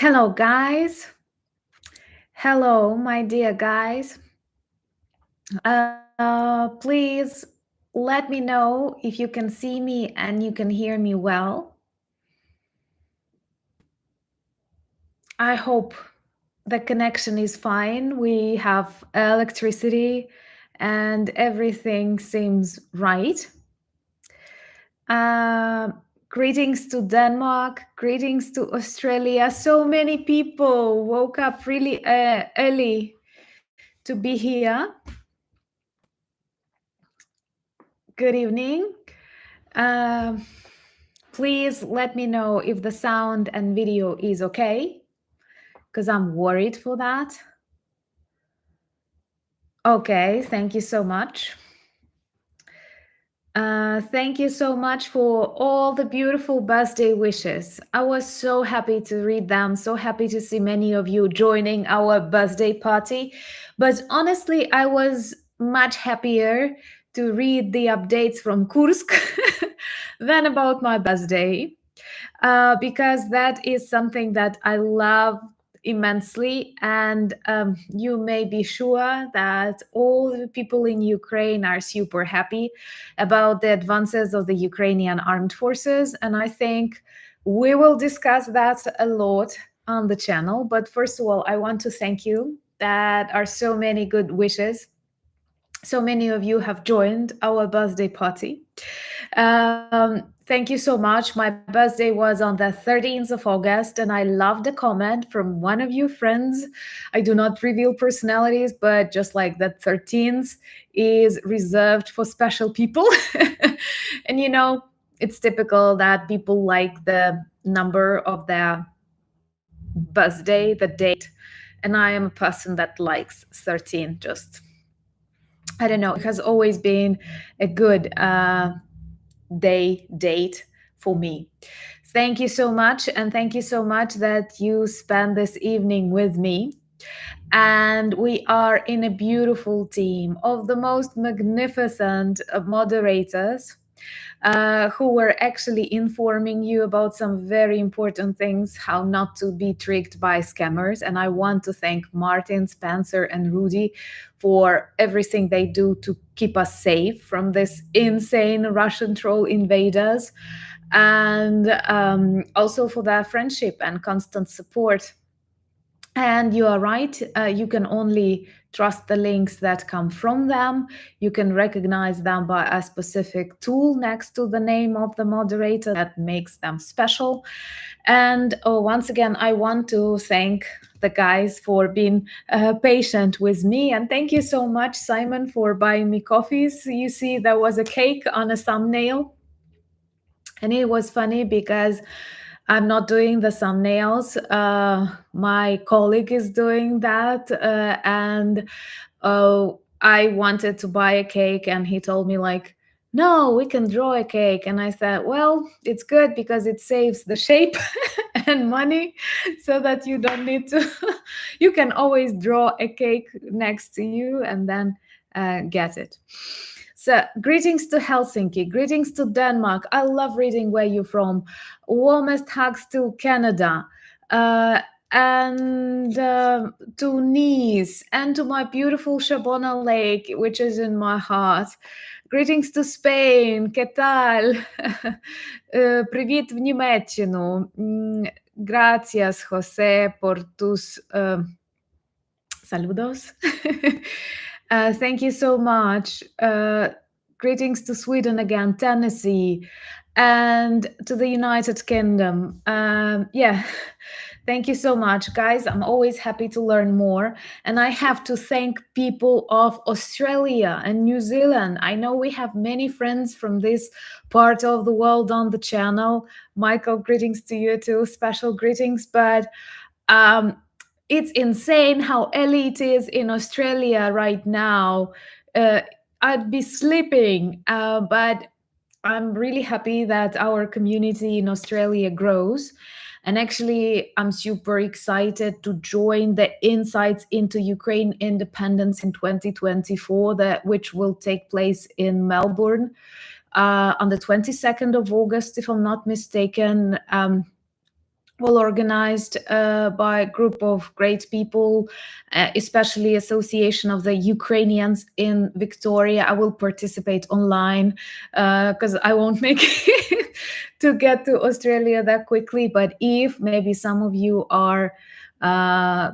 Hello, guys. Hello, my dear guys. Please let me know if you can see me and you can hear me well. I hope the connection is fine. We have electricity and everything seems right. Greetings to Denmark, greetings to Australia. So many people woke up really early to be here. Good evening. Please let me know if the sound and video is okay, because I'm worried for that. Okay, thank you so much. Thank you so much for all the beautiful birthday wishes. I was so happy to read them, so happy to see many of you joining our birthday party. But honestly, I was much happier to read the updates from Kursk than about my birthday, because that is something that I love immensely, and you may be sure that all the people in Ukraine are super happy about the advances of the Ukrainian armed forces, and I think we will discuss that a lot on the channel. But first of all, I want to thank you. That are so many good wishes. So many of you have joined our birthday party. Thank you so much. My birthday was on the 13th of August, and I loved a comment from one of you friends. I do not reveal personalities, but just like that 13th is reserved for special people. And you know, it's typical that people like the number of their birthday, the date, and I am a person that likes 13 just. I don't know, it has always been a good date for me. Thank you so much, and thank you so much that you spent this evening with me. And we are in a beautiful team of the most magnificent moderators who were actually informing you about some very important things, how not to be tricked by scammers. And I want to thank Martin, Spencer, and Rudy for everything they do to keep us safe from this insane Russian troll invaders, and also for their friendship and constant support. And you are right, you can only trust the links that come from them. You can recognize them by a specific tool next to the name of the moderator that makes them special. And once again, I want to thank the guys for being patient with me. And thank you so much, Simon, for buying me coffees. You see, there was a cake on a thumbnail. And it was funny because I'm not doing the thumbnails. My colleague is doing that. And I wanted to buy a cake, and he told me, like, no, we can draw a cake. And I said, well, it's good because it saves the shape and money, so that you don't need to, you can always draw a cake next to you and then get it. So, greetings to Helsinki, greetings to Denmark. I love reading where you're from. Warmest hugs to Canada, and to Nice, and to my beautiful Shabona Lake, which is in my heart. Greetings to Spain, ¿qué tal? Привет в Німеччину. Gracias, José, por tus saludos. Thank you so much. Greetings to Sweden again, Tennessee, and to the United Kingdom. Yeah, thank you so much, guys. I'm always happy to learn more. And I have to thank people of Australia and New Zealand. I know we have many friends from this part of the world on the channel. Michael, greetings to you too. Special greetings. But it's insane how early it is in Australia right now. I'd be sleeping, but I'm really happy that our community in Australia grows. And actually, I'm super excited to join the Insights into Ukraine Independence in 2024, which will take place in Melbourne on the 22nd of August, if I'm not mistaken. well organized by a group of great people, especially Association of the Ukrainians in Victoria. I will participate online because I won't make it to get to Australia that quickly. But if maybe some of you are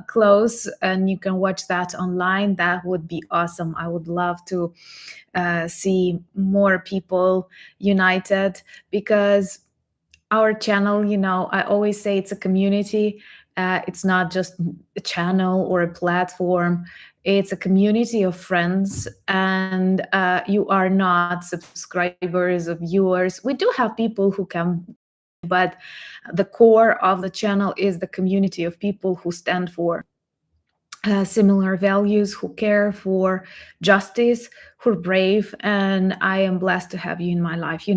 close and you can watch that online, that would be awesome. I would love to see more people united, because our channel, I always say it's a community. It's not just a channel or a platform. It's a community of friends, and you are not subscribers or viewers. We do have people who come, but the core of the channel is the community of people who stand for similar values, who care for justice, who are brave, and I am blessed to have you in my life.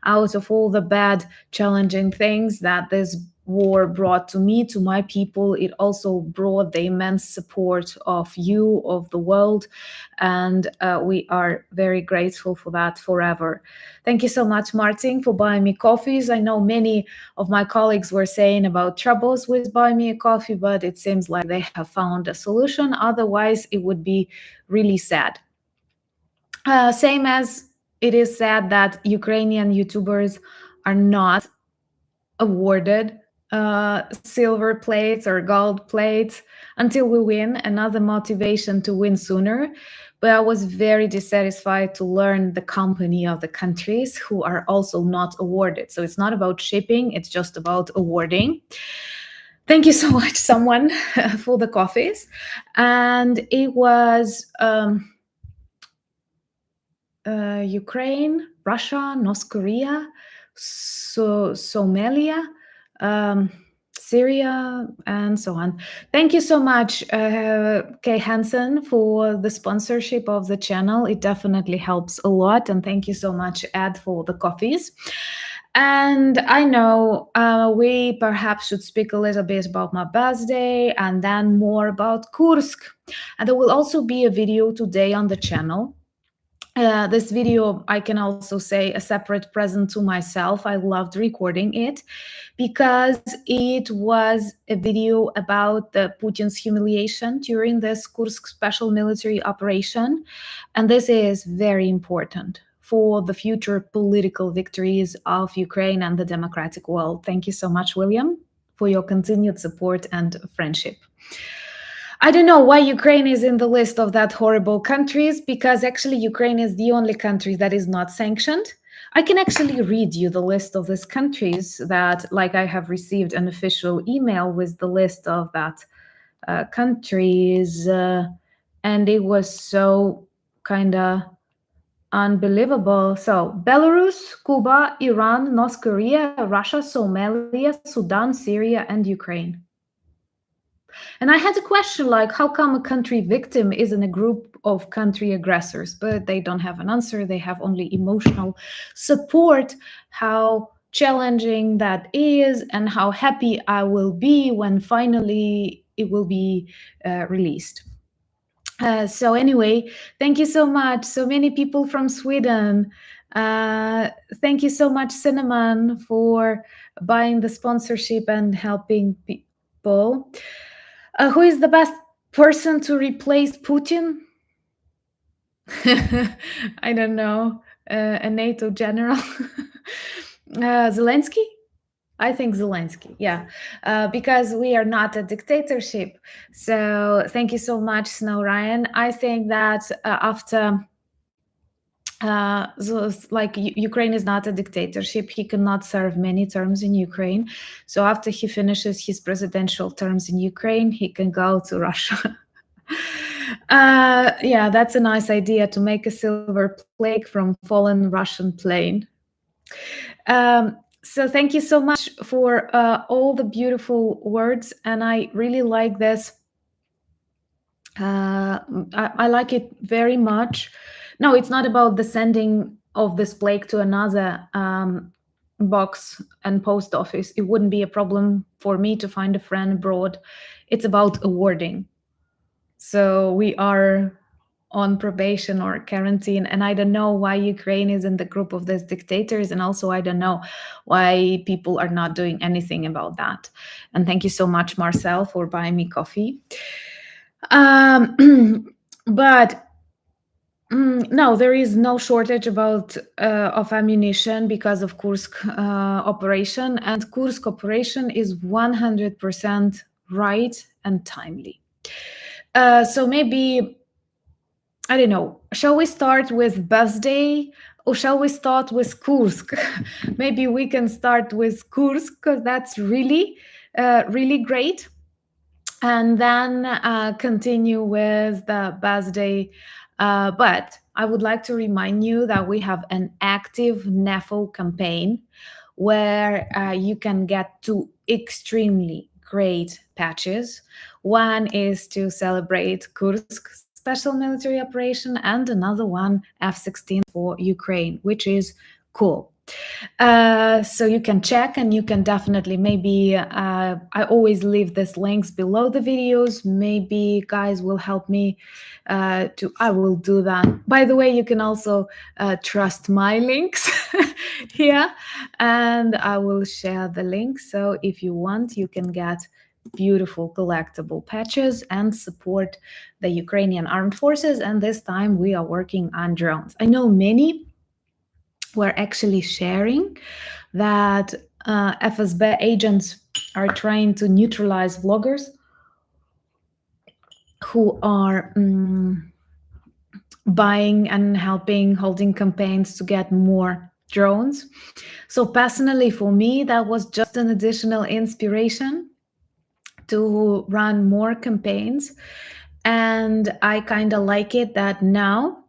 Out of all the bad, challenging things that this war brought to me, to my people, it also brought the immense support of you, of the world, and we are very grateful for that forever. Thank you so much, Martin, for buying me coffees. I know many of my colleagues were saying about troubles with Buy Me a Coffee, but it seems like they have found a solution. Otherwise, it would be really sad. Same as it is sad that Ukrainian YouTubers are not awarded silver plates or gold plates until we win. Another motivation to win sooner. But I was very dissatisfied to learn the company of the countries who are also not awarded. So it's not about shipping, it's just about awarding. Thank you so much, someone, for the coffees. And it was Ukraine, Russia, North Korea, Somalia, Syria, and so on. Thank you so much, Kay Hansen, for the sponsorship of the channel. It definitely helps a lot. And thank you so much, Ed, for the coffees. And I know we perhaps should speak a little bit about my birthday and then more about Kursk. And there will also be a video today on the channel. This video, I can also say, a separate present to myself. I loved recording it because it was a video about the Putin's humiliation during this Kursk special military operation. And this is very important for the future political victories of Ukraine and the democratic world. Thank you so much, William, for your continued support and friendship. I don't know why Ukraine is in the list of that horrible countries, because actually Ukraine is the only country that is not sanctioned. I can actually read you the list of these countries that, like, I have received an official email with the list of that countries, and it was so kind of unbelievable. So Belarus, Cuba, Iran, North Korea, Russia, Somalia, Sudan, Syria, and Ukraine. And I had a question like, how come a country victim is in a group of country aggressors? But they don't have an answer. They have only emotional support. How challenging that is, and how happy I will be when finally it will be released. So anyway, thank you so much. So many people from Sweden. Thank you so much, Cinnamon, for buying the sponsorship and helping people. Who is the best person to replace Putin? I don't know. A NATO general. Zelensky? I think Zelensky, yeah, because we are not a dictatorship. So thank you so much, Snow Ryan. I think that after Ukraine is not a dictatorship. He cannot serve many terms in Ukraine. So after he finishes his presidential terms in Ukraine, he can go to Russia. Yeah, that's a nice idea, to make a silver plate from fallen Russian plane. So thank you so much for all the beautiful words, and I really like this. I like it very much. No, it's not about the sending of this plague to another box and post office. It wouldn't be a problem for me to find a friend abroad. It's about awarding. So we are on probation or quarantine, and I don't know why Ukraine is in the group of these dictators, and also I don't know why people are not doing anything about that. And thank you so much, Marcel, for buying me coffee. But no, there is no shortage of ammunition because of Kursk operation, and Kursk operation is 100% right and timely. So maybe, I don't know, shall we start with birthday or shall we start with Kursk? Maybe we can start with Kursk because that's really, really great. And then continue with the birthday. But I would like to remind you that we have an active Nefo campaign where you can get two extremely great patches. One is to celebrate Kursk special military operation, and another one F-16 for Ukraine, which is cool. So you can check, and you can definitely maybe I always leave these links below the videos. Maybe guys will help me I will do that. By the way, you can also trust my links here, and I will share the link. So if you want, you can get beautiful collectible patches and support the Ukrainian armed forces. And this time we are working on drones. I know many were actually sharing that FSB agents are trying to neutralize vloggers who are buying and helping holding campaigns to get more drones. So personally, for me, that was just an additional inspiration to run more campaigns. And I kind of like it that now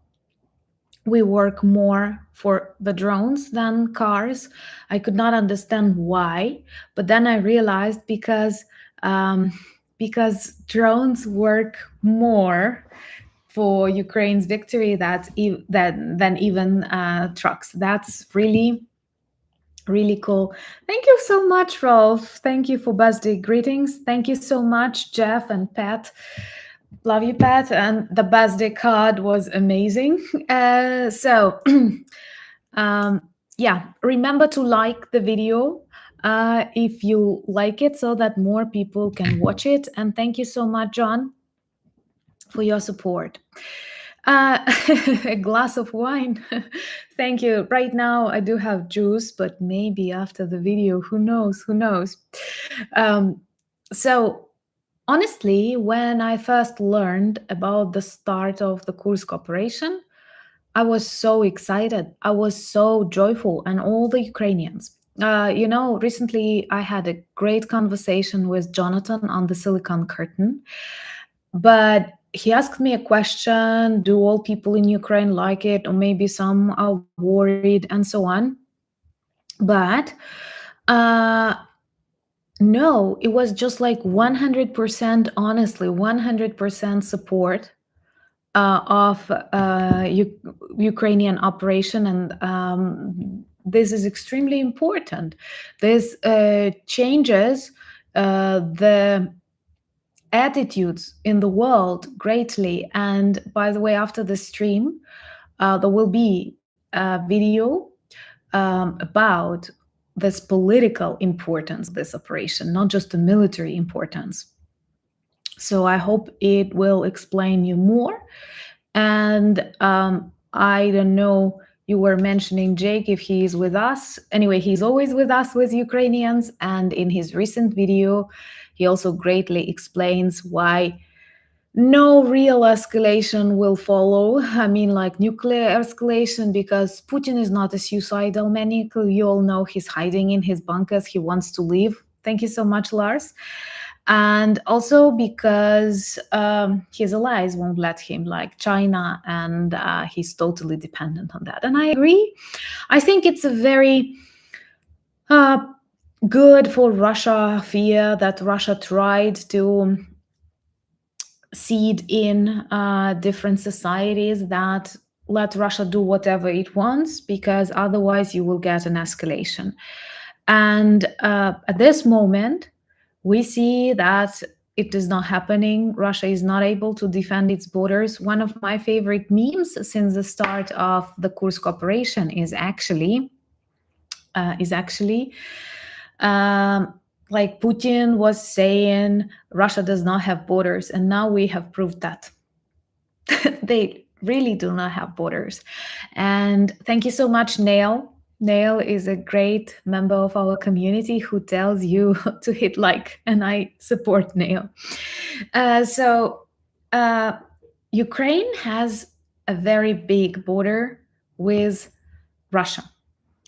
we work more for the drones than cars. I could not understand why, but then I realized because drones work more for Ukraine's victory than even trucks. That's really, really cool. Thank you so much, Rolf. Thank you for birthday greetings. Thank you so much, Jeff and Pat. Love you, Pat. And the birthday card was amazing. Yeah, remember to like the video if you like it so that more people can watch it. And thank you so much, John, for your support. A glass of wine. Thank you. Right now, I do have juice, but maybe after the video, who knows? Who knows? So, honestly, when I first learned about the start of the Kursk operation, I was so excited. I was so joyful, and all the Ukrainians. Recently I had a great conversation with Jonathan on the Silicon Curtain, but he asked me a question: do all people in Ukraine like it, or maybe some are worried, and so on. But no, it was just like 100%, honestly, 100% support of Ukrainian operation, and this is extremely important. This changes the attitudes in the world greatly. And by the way, after the stream, there will be a video about this political importance of this operation, not just the military importance. So I hope it will explain you more. And I don't know, you were mentioning Jake, if he is with us. Anyway, he's always with us with Ukrainians. And in his recent video, he also greatly explains why no real escalation will follow. I mean, like nuclear escalation, because Putin is not a suicidal maniac. You all know he's hiding in his bunkers. He wants to leave. Thank you so much, Lars. And also because his allies won't let him, like China, and he's totally dependent on that. And I agree. I think it's a very good for Russia fear that Russia tried to seed in different societies that let Russia do whatever it wants, because otherwise you will get an escalation. And at this moment, we see that it is not happening. Russia is not able to defend its borders. One of my favorite memes since the start of the Kursk operation is actually like Putin was saying Russia does not have borders, and now we have proved that they really do not have borders. And thank you so much, Nail. Nail is a great member of our community who tells you to hit like, and I support Nail. Ukraine has a very big border with Russia.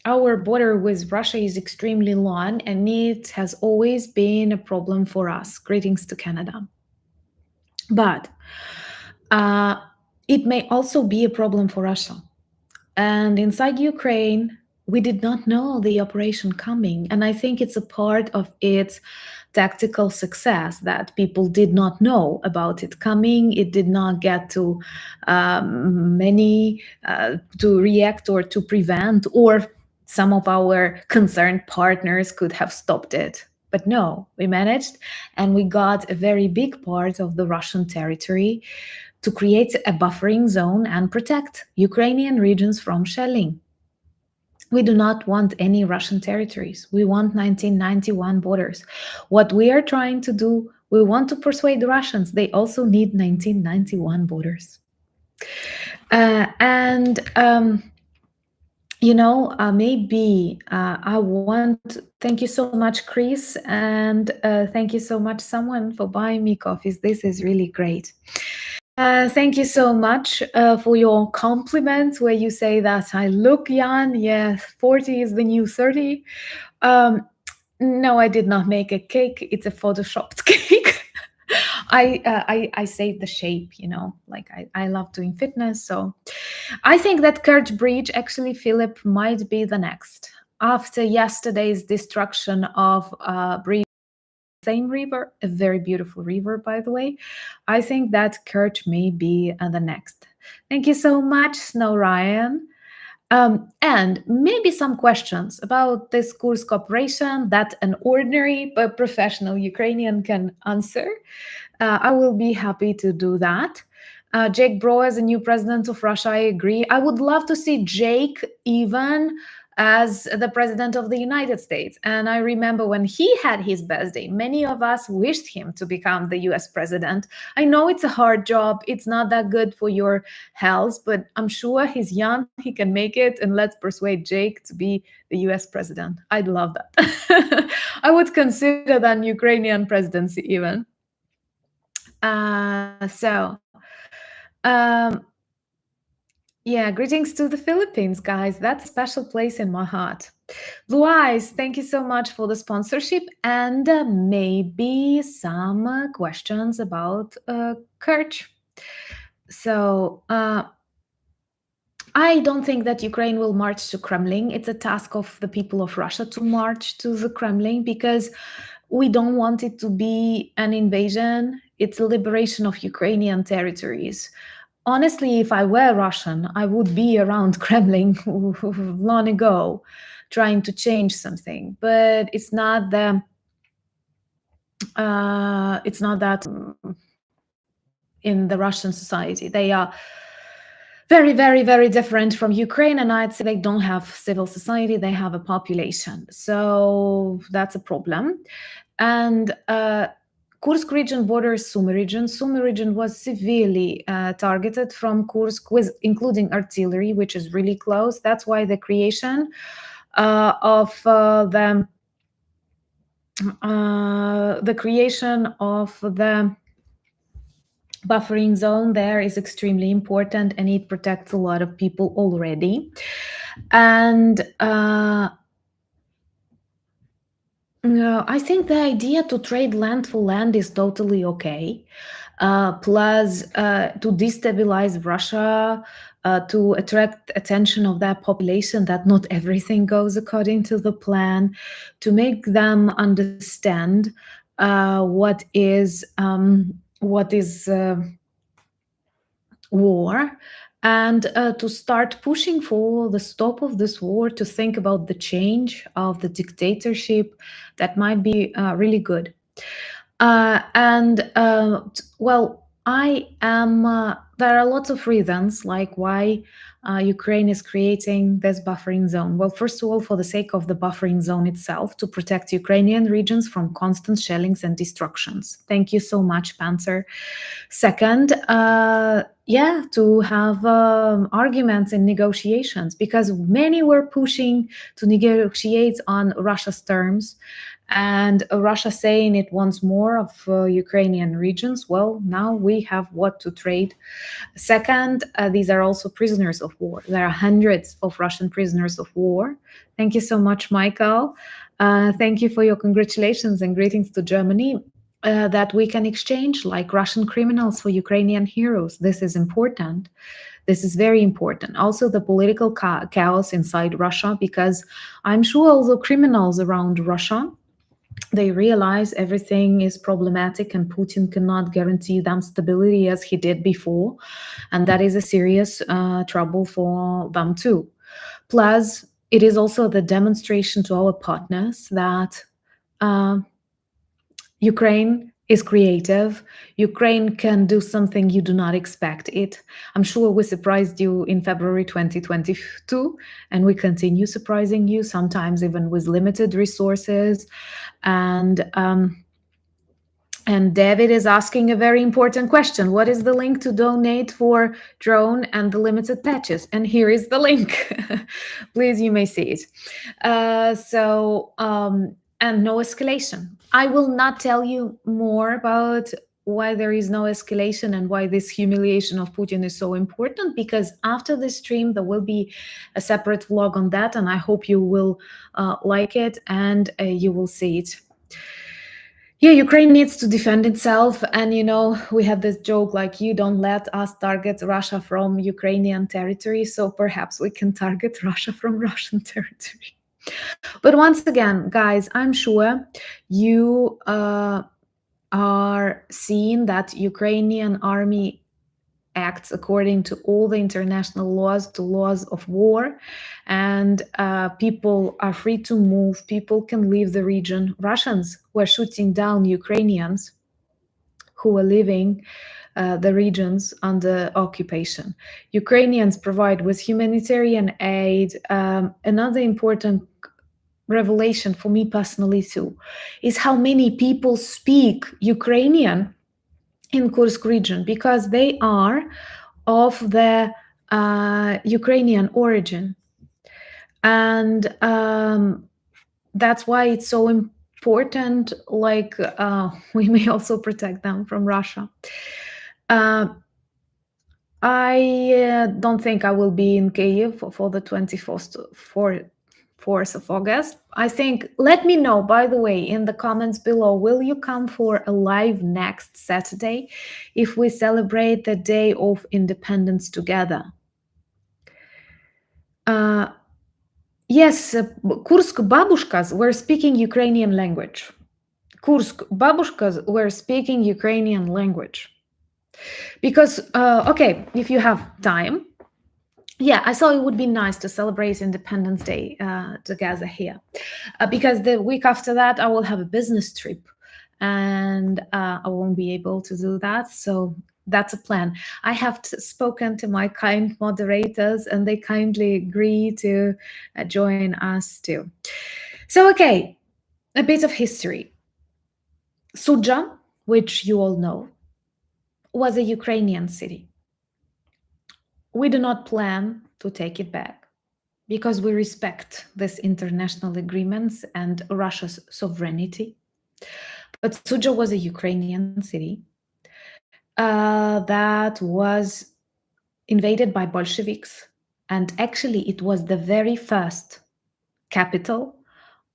Our border with Russia is extremely long, and it has always been a problem for us. Greetings to Canada. But it may also be a problem for Russia. And inside Ukraine, we did not know the operation coming. And I think it's a part of its tactical success that people did not know about it coming. It did not get to to react or to prevent, or some of our concerned partners could have stopped it. But no, we managed, and we got a very big part of the Russian territory to create a buffering zone and protect Ukrainian regions from shelling. We do not want any Russian territories. We want 1991 borders. What we are trying to do, we want to persuade the Russians they also need 1991 borders. Thank you so much, Chris, and thank you so much, someone, for buying me coffees. This is really great. Thank you so much for your compliments where you say that I look young. Yes, 40 is the new 30. No, I did not make a cake. It's a photoshopped cake. I saved the shape, like I love doing fitness. So I think that Kerch Bridge, actually, Philip, might be the next. After yesterday's destruction of bridge, same river, a very beautiful river, by the way, I think that Kerch may be the next. Thank you so much, Snow Ryan. And maybe some questions about this Kursk operation that an ordinary but professional Ukrainian can answer. I will be happy to do that. Jake Bro as a new president of Russia, I agree. I would love to see Jake even as the president of the United States. And I remember when he had his birthday, many of us wished him to become the US president. I know it's a hard job. It's not that good for your health, but I'm sure he's young, he can make it. And let's persuade Jake to be the US president. I'd love that. I would consider that Ukrainian presidency even. Yeah, greetings to the Philippines, guys. That's a special place in my heart. Blue Eyes, thank you so much for the sponsorship, and maybe some questions about Kerch. So I don't think that Ukraine will march to Kremlin. It's a task of the people of Russia to march to the Kremlin, because we don't want it to be an invasion. It's a liberation of Ukrainian territories. Honestly, if I were Russian, I would be around Kremlin long ago, trying to change something. But it's not that in the Russian society. They are very, very, very different from Ukraine, and I'd say they don't have civil society. They have a population, so that's a problem. And Kursk region borders Sumy region. Sumy region was severely targeted from Kursk, including artillery, which is really close. That's why the creation of the buffering zone there is extremely important, and it protects a lot of people already. And I think the idea to trade land for land is totally okay. Plus, to destabilize Russia, to attract attention of that population that not everything goes according to the plan, to make them understand what is war, and to start pushing for the stop of this war, to think about the change of the dictatorship, that might be really good. Well, I am. There are lots of reasons, like why Ukraine is creating this buffering zone. Well, first of all, for the sake of the buffering zone itself, to protect Ukrainian regions from constant shellings and destructions. Thank you so much, Panzer. Second, to have arguments and negotiations, because many were pushing to negotiate on Russia's terms, and Russia saying it wants more of Ukrainian regions. Well, now we have what to trade. Second, these are also prisoners of war. There are hundreds of Russian prisoners of war. Thank you so much, Michael. Thank you for your congratulations and greetings to Germany. That we can exchange like Russian criminals for Ukrainian heroes. This is important. This is very important. Also, the political chaos inside Russia, because I'm sure all the criminals around Russia, they realize everything is problematic and Putin cannot guarantee them stability as he did before. And that is a serious trouble for them too. Plus, it is also the demonstration to our partners that Ukraine is creative. Ukraine can do something you do not expect it. I'm sure we surprised you in February 2022, and we continue surprising you, sometimes even with limited resources. And David is asking a very important question. What is the link to donate for drone and the limited patches? And here is the link. Please, you may see it. And no escalation. I will not tell you more about why there is no escalation and why this humiliation of Putin is so important, because after this stream, there will be a separate vlog on that, and I hope you will like it and you will see it. Yeah, Ukraine needs to defend itself. And, we have this joke like, you don't let us target Russia from Ukrainian territory, so perhaps we can target Russia from Russian territory. But once again, guys, I'm sure you are seeing that Ukrainian army acts according to all the international laws, to laws of war, and people are free to move. People can leave the region. Russians were shooting down Ukrainians who were leaving the regions under occupation. Ukrainians provide with humanitarian aid. Another important revelation for me personally too is how many people speak Ukrainian in Kursk region, because they are of the Ukrainian origin. And that's why it's so important, like we may also protect them from Russia. I don't think I will be in Kyiv for the 4th of August. I think, let me know, by the way, in the comments below, will you come for a live next Saturday if we celebrate the Day of Independence together? Yes, Kursk babushkas were speaking Ukrainian language. Kursk babushkas were speaking Ukrainian language. Because, okay, if you have time, yeah, I thought it would be nice to celebrate Independence Day together here. Because the week after that, I will have a business trip and I won't be able to do that. So that's a plan. I have spoken to my kind moderators and they kindly agree to join us too. So, okay, a bit of history. Sudzha, which you all know, was a Ukrainian city. We do not plan to take it back because we respect these international agreements and Russia's sovereignty. But Sudzha was a Ukrainian city that was invaded by Bolsheviks. And actually, it was the very first capital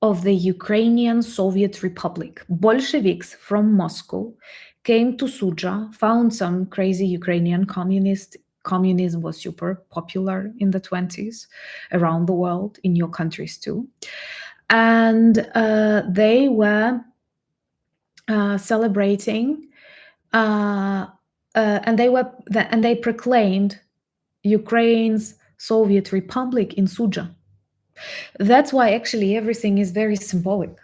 of the Ukrainian Soviet Republic. Bolsheviks from Moscow came to Sudzha, found some crazy Ukrainian communists. Communism was super popular in the 20s around the world, in your countries too. And they were celebrating, and they proclaimed Ukraine's Soviet Republic in Sudzha. That's why actually everything is very symbolic.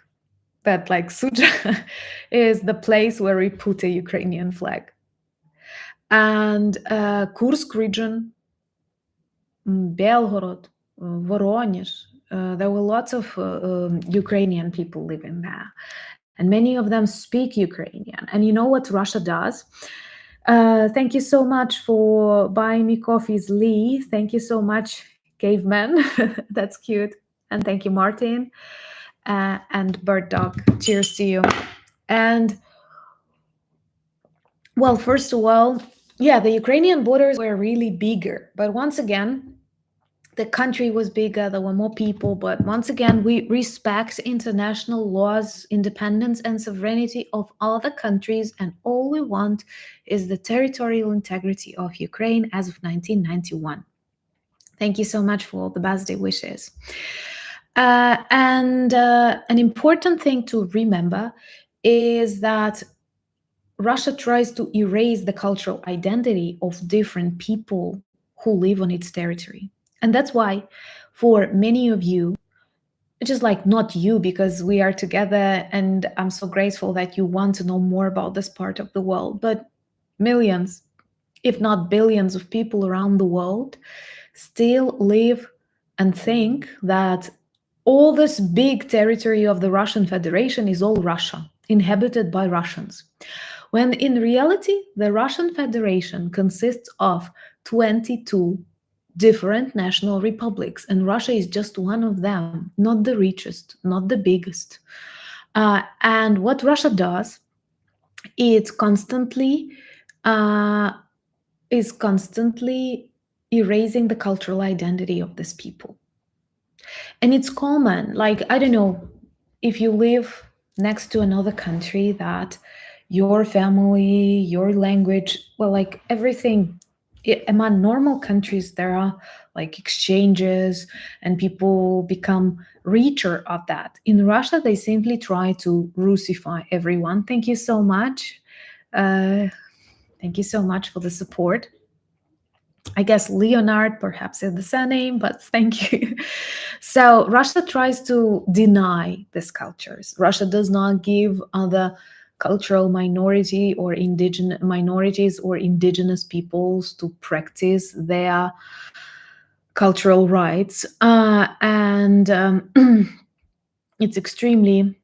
that like Sudzha is the place where we put a Ukrainian flag. And Kursk region, Belgorod, Voronezh, there were lots of Ukrainian people living there. And many of them speak Ukrainian. And you know what Russia does? Thank you so much for buying me coffees, Lee. Thank you so much, Caveman. That's cute. And thank you, Martin. And Bird Dog. Cheers to you. And well, first of all, yeah, the Ukrainian borders were really bigger. But once again, the country was bigger, there were more people, but once again, we respect international laws, independence, and sovereignty of other countries, and all we want is the territorial integrity of Ukraine as of 1991. Thank you so much for all the birthday wishes. And an important thing to remember is that Russia tries to erase the cultural identity of different people who live on its territory. And that's why, for many of you, just like not you, because we are together and I'm so grateful that you want to know more about this part of the world, but millions, if not billions of people around the world still live and think that all this big territory of the Russian Federation is all Russia, inhabited by Russians. When in reality, the Russian Federation consists of 22 different national republics, and Russia is just one of them, not the richest, not the biggest. And what Russia does, it constantly is constantly erasing the cultural identity of these people. And it's common, like, I don't know, if you live next to another country, that your family, your language, well, like everything, among normal countries, there are like exchanges and people become richer of that. In Russia, they simply try to Russify everyone. Thank you so much. Thank you so much for the support. I guess Leonard perhaps is the surname, but thank you. So Russia tries to deny these cultures. Russia does not give other cultural minority or indigenous minorities or indigenous peoples to practice their cultural rights. And it's extremely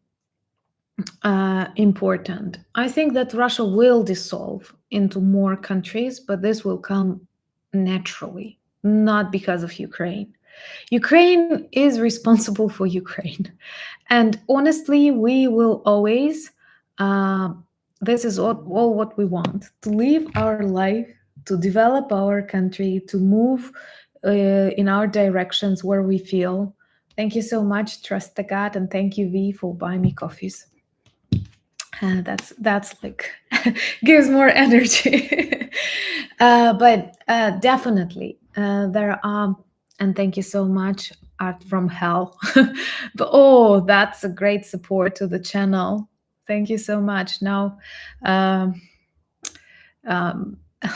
important. I think that Russia will dissolve into more countries, but this will come naturally, not because of Ukraine. Ukraine is responsible for Ukraine. And honestly, we will always, this is all what we want, to live our life, to develop our country, to move in our directions where we feel. Thank you so much, Trust the God, and thank you, V, for buying me coffees. That's like gives more energy. But definitely there are, and thank you so much, Art from Hell. But oh, that's a great support to the channel. Thank you so much. Now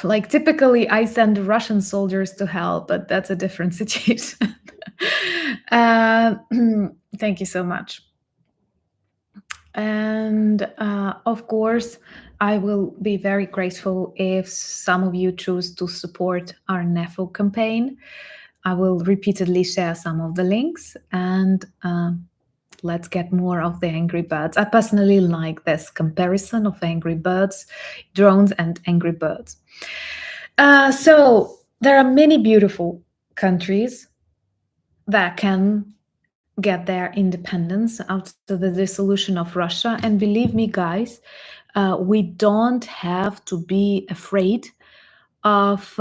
like typically I send Russian soldiers to hell, but that's a different situation. Thank you so much. And of course, I will be very grateful if some of you choose to support our Nefo campaign. I will repeatedly share some of the links, and let's get more of the Angry Birds. I personally like this comparison of Angry Birds, drones, and Angry Birds. So there are many beautiful countries that can get their independence after the dissolution of Russia. And believe me, guys, we don't have to be afraid of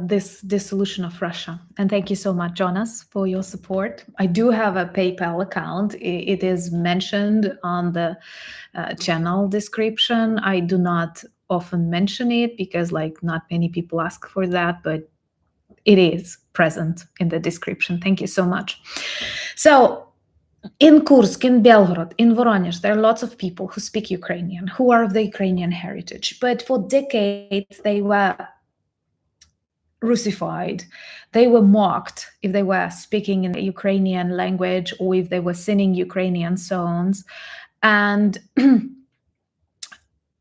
this dissolution of Russia. And thank you so much, Jonas, for your support. I do have a PayPal account. It is mentioned on the channel description. I do not often mention it because like not many people ask for that, but it is present in the description. Thank you so much. So in Kursk, in Belgorod, in Voronezh, there are lots of people who speak Ukrainian, who are of the Ukrainian heritage. But for decades, they were Russified. They were mocked if they were speaking in the Ukrainian language or if they were singing Ukrainian songs. And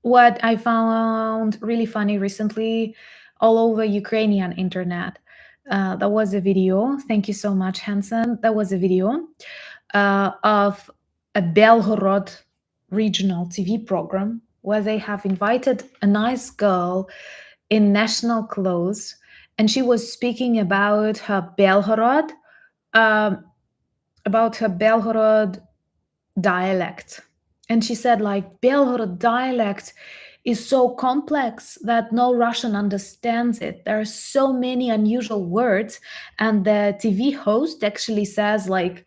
what I found really funny recently, all over Ukrainian internet, there was a video. Thank you so much, Hansen. There was a video of a Belgorod regional TV program where they have invited a nice girl in national clothes, and she was speaking about her Belgorod, dialect. And she said, like, Belgorod dialect is so complex that no Russian understands it. There are so many unusual words. And the TV host actually says, like,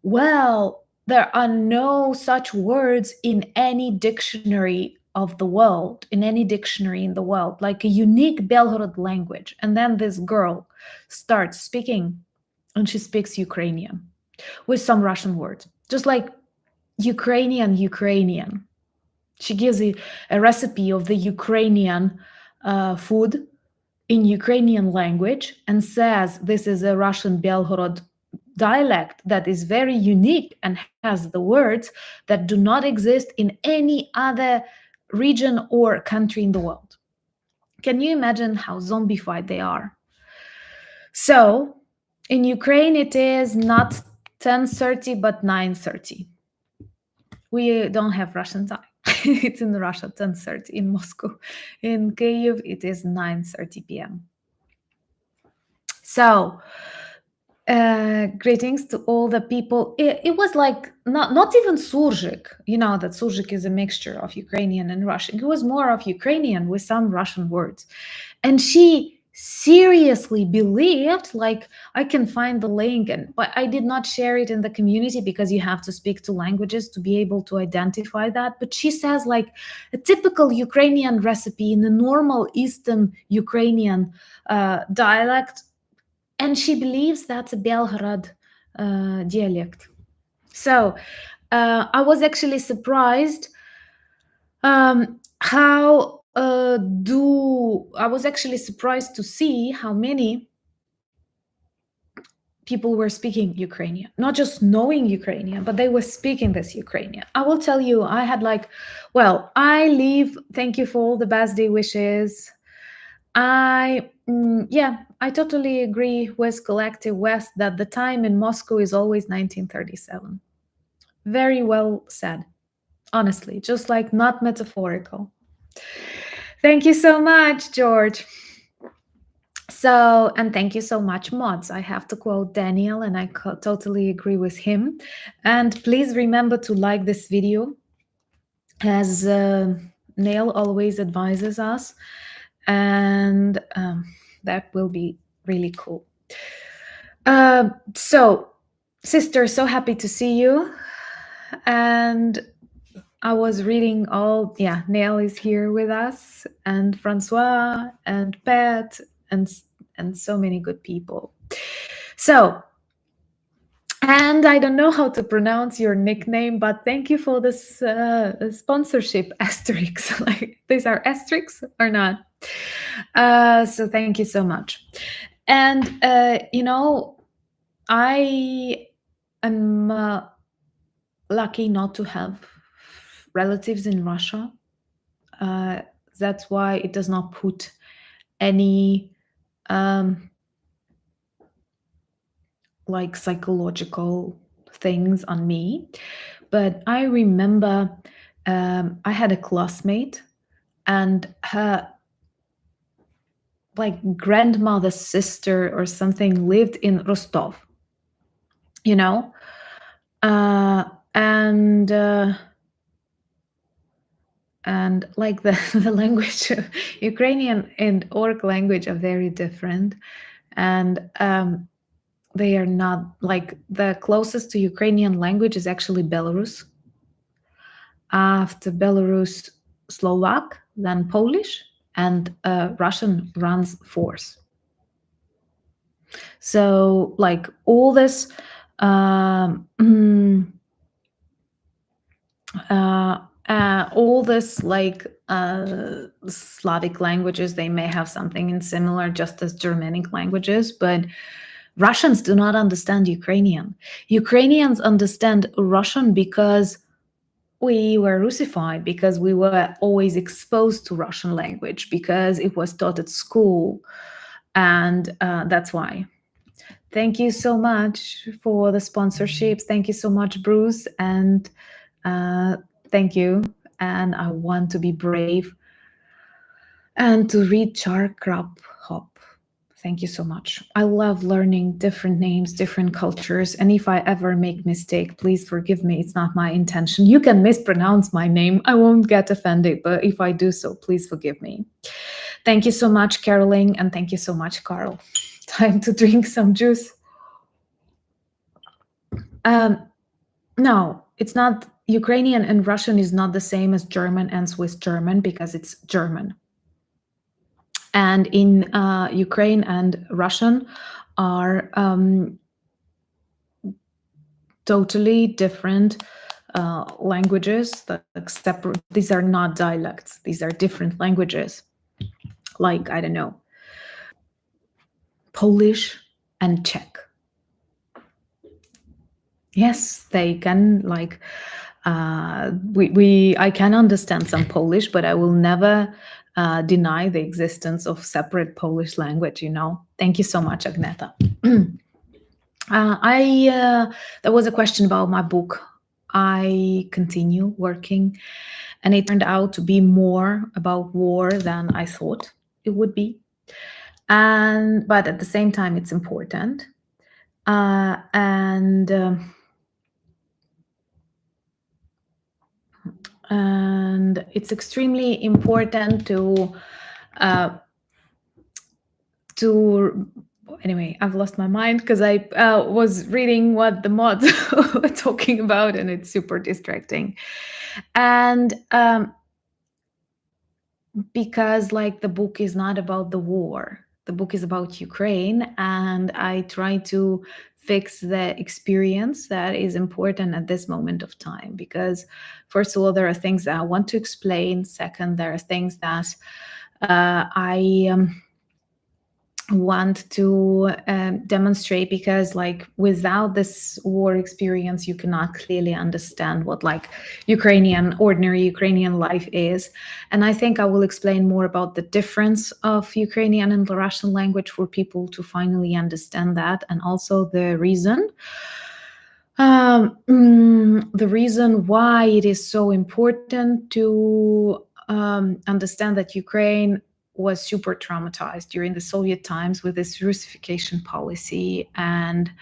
well, there are no such words in any dictionary of the world, in any dictionary in the world, like a unique Belgorod language. And then this girl starts speaking, and she speaks Ukrainian with some Russian words, just like Ukrainian. She gives a recipe of the Ukrainian food in Ukrainian language and says this is a Russian Belgorod dialect that is very unique and has the words that do not exist in any other region or country in the world. Can you imagine how zombified they are? So in Ukraine, it is not 10:30, but 9:30. We don't have Russian time. It's in Russia, 10:30. In Moscow. In Kyiv, it is 9:30 p.m. So, greetings to all the people. It was like not even Surzhyk. You know that Surzhyk is a mixture of Ukrainian and Russian. It was more of Ukrainian with some Russian words. And she seriously believed, like, I can find the link, but I did not share it in the community because you have to speak two languages to be able to identify that. But she says, like, a typical Ukrainian recipe in a normal Eastern Ukrainian dialect, and she believes that's a Belgorod dialect. So I was actually surprised I was actually surprised to see how many people were speaking Ukrainian, not just knowing Ukrainian, but they were speaking this Ukrainian. I will tell you, I had like, well, thank you for all the birthday wishes. I totally agree with Collective West that the time in Moscow is always 1937. Very well said, honestly, just like not metaphorical. Thank you so much, George. So, and thank you so much, mods. I have to quote Daniel, and I totally agree with him. And please remember to like this video, as Neil always advises us, and that will be really cool. So, sister, so happy to see you. And I was reading Neil is here with us, and Francois and Pat and so many good people. So, and I don't know how to pronounce your nickname, but thank you for this sponsorship asterisks. Like, these are asterisks or not? So thank you so much. And I am lucky not to have relatives in Russia. That's why it does not put any like psychological things on me. But I remember I had a classmate, and her like grandmother's sister or something lived in Rostov, and like the language, Ukrainian and Orc language are very different, and they are not like, the closest to Ukrainian language is actually Belarus. After Belarus, Slovak, then Polish, and Russian runs fourth. So like all this like Slavic languages. They may have something in similar, just as Germanic languages, but Russians do not understand Ukrainian. Ukrainians understand Russian because we were Russified, because we were always exposed to Russian language, because it was taught at school. And that's why. Thank you so much for the sponsorships. Thank you so much, Bruce. And thank you. And I want to be brave and to read Char Krab Hop. Thank you so much. I love learning different names, different cultures. And if I ever make mistake, please forgive me. It's not my intention. You can mispronounce my name. I won't get offended. But if I do so, please forgive me. Thank you so much, Caroline. And thank you so much, Carl. Time to drink some juice. No, it's not. Ukrainian and Russian is not the same as German and Swiss German because it's German. And in Ukraine and Russian are totally different languages. These are not dialects. These are different languages. Like, I don't know, Polish and Czech. Yes, they can, like, I can understand some Polish, but I will never deny the existence of separate Polish language, you know. Thank you so much, Agneta. There was a question about my book. I continue working, and it turned out to be more about war than I thought it would be. But at the same time, it's important. And it's extremely important to anyway, I've lost my mind because I was reading what the mods were talking about, and it's super distracting. And because, like, the book is not about the war, the book is about Ukraine, and I try to fix the experience that is important at this moment of time. Because first of all, there are things that I want to explain. Second, there are things that I want to demonstrate, because, like, without this war experience, you cannot clearly understand what, like, ordinary Ukrainian life is. And I think I will explain more about the difference of Ukrainian and the Russian language for people to finally understand that, and also the reason why it is so important to understand that Ukraine was super traumatized during the Soviet times with this Russification policy, and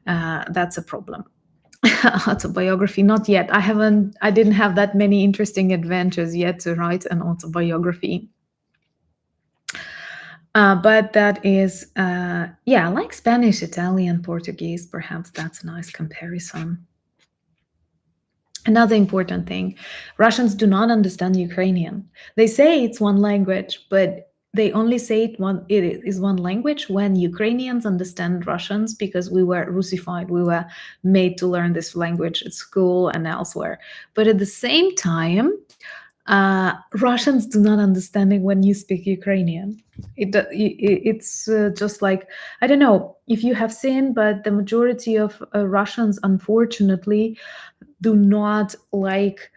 that's a problem. Autobiography, not yet. I didn't have that many interesting adventures yet to write an autobiography. But that is, like Spanish, Italian, Portuguese, perhaps that's a nice comparison. Another important thing, Russians do not understand Ukrainian. They say it's one language, but they only say it is one language when Ukrainians understand Russians, because we were Russified. We were made to learn this language at school and elsewhere. But at the same time, Russians do not understand it when you speak Ukrainian. It's just like, I don't know if you have seen, but the majority of Russians, unfortunately, do not like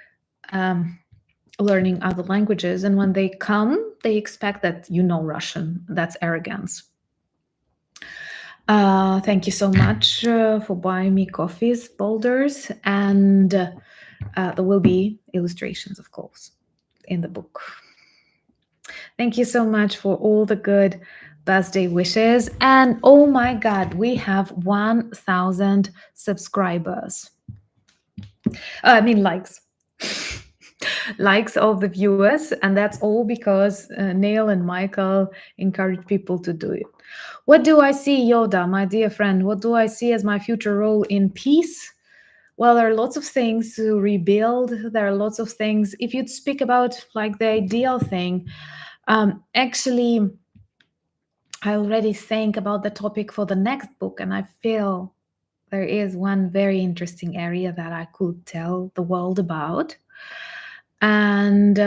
learning other languages. And when they come, they expect that you know Russian. That's arrogance. Thank you so much for buying me coffees, boulders, and there will be illustrations, of course, in the book. Thank you so much for all the good birthday wishes. And oh my God, we have 1,000 subscribers. Likes. Likes of the viewers, and that's all because Neil and Michael encourage people to do it. What do I see, Yoda, my dear friend? What do I see as my future role in peace? Well, there are lots of things to rebuild. There are lots of things. If you'd speak about, like, the ideal thing, actually, I already think about the topic for the next book, and I feel there is one very interesting area that I could tell the world about. And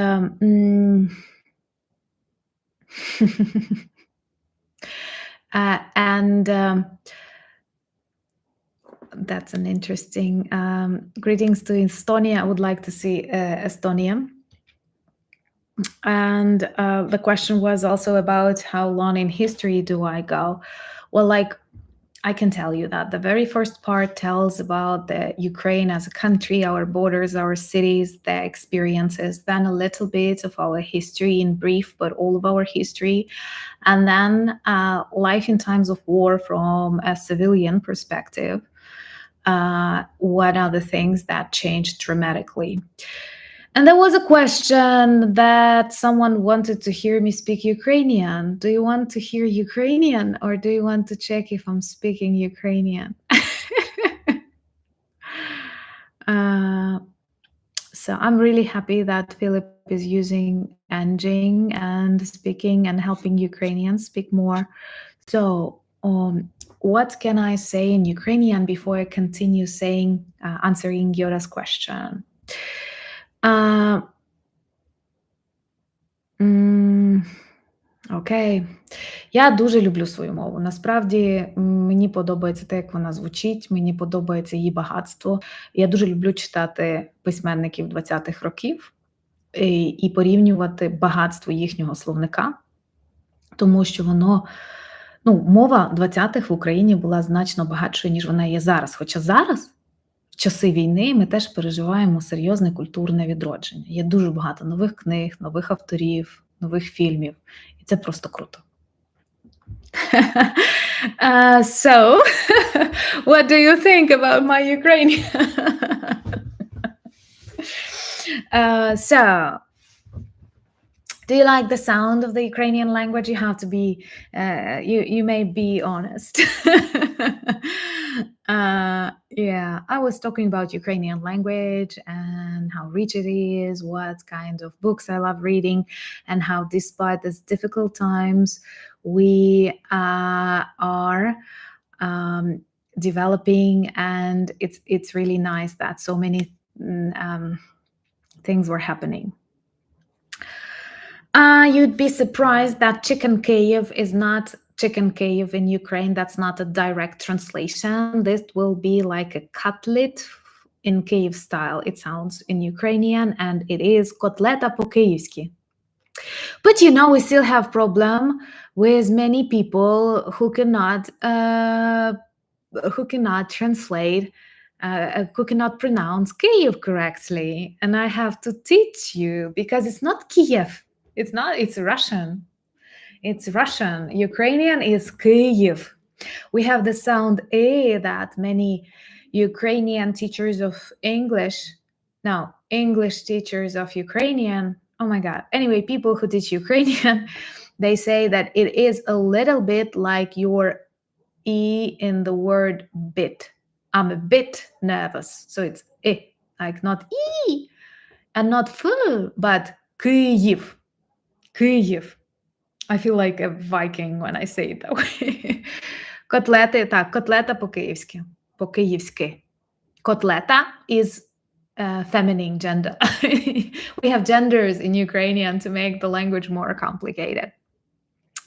and that's an interesting greetings to Estonia. I would like to see Estonia. And the question was also about how long in history do I go? Well, like, I can tell you that the very first part tells about the Ukraine as a country, our borders, our cities, the experiences, then a little bit of our history in brief, but all of our history, and then life in times of war from a civilian perspective. What are the things that changed dramatically? And there was a question that someone wanted to hear me speak Ukrainian. Do you want to hear Ukrainian, or do you want to check if I'm speaking Ukrainian? So I'm really happy that Philip is using engine and speaking and helping Ukrainians speak more. So what can I say in Ukrainian before I continue answering Yora's question? Окей. Я дуже люблю свою мову. Насправді, мені подобається те, як вона звучить, мені подобається її багатство. Я дуже люблю читати письменників 20-х років і порівнювати багатство їхнього словника, тому що мова 20-х в Україні була значно багатшою, ніж вона є зараз. Хоча зараз, в часи війни, ми теж переживаємо серйозне культурне відродження. Є дуже багато нових книг, нових авторів, нових фільмів. І це просто круто. So, what do you think about my Ukrainian? So, do you like the sound of the Ukrainian language? You have to be, you may be honest. Yeah, I was talking about Ukrainian language and how rich it is, what kind of books I love reading, and how despite these difficult times, we are developing, and it's really nice that so many things were happening. You'd be surprised that chicken Kyiv is not chicken Kyiv in Ukraine. That's not a direct translation. This will be like a cutlet in Kyiv style. It sounds in Ukrainian, and it is kotleta po-kyievsky. But we still have problem with many people who cannot translate, who cannot pronounce Kyiv correctly. And I have to teach you, because it's not Kiev. It's not, it's Russian. It's Russian. Ukrainian is Kyiv. We have the sound A that many Ukrainian teachers of English teachers of Ukrainian, oh my God. Anyway, people who teach Ukrainian, they say that it is a little bit like your E in the word bit. I'm a bit nervous. So it's E, like not E and not F, but Kyiv. Kyiv. I feel like a Viking when I say it that way. Котлета по-київськи. По-київськи. Kotleta is feminine gender. We have genders in Ukrainian to make the language more complicated.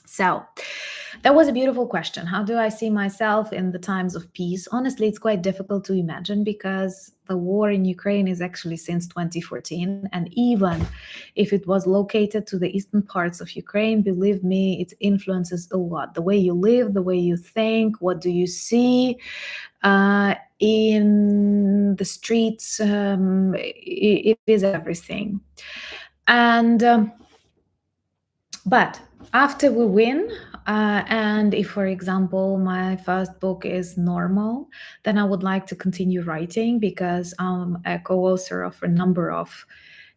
So that was a beautiful question. How do I see myself in the times of peace? Honestly, it's quite difficult to imagine, because the war in Ukraine is actually since 2014. And even if it was located to the eastern parts of Ukraine, believe me, it influences a lot. The way you live, the way you think, what do you see in the streets, it is everything. And but after we win, and if, for example, my first book is normal, then I would like to continue writing, because I'm a co-author of a number of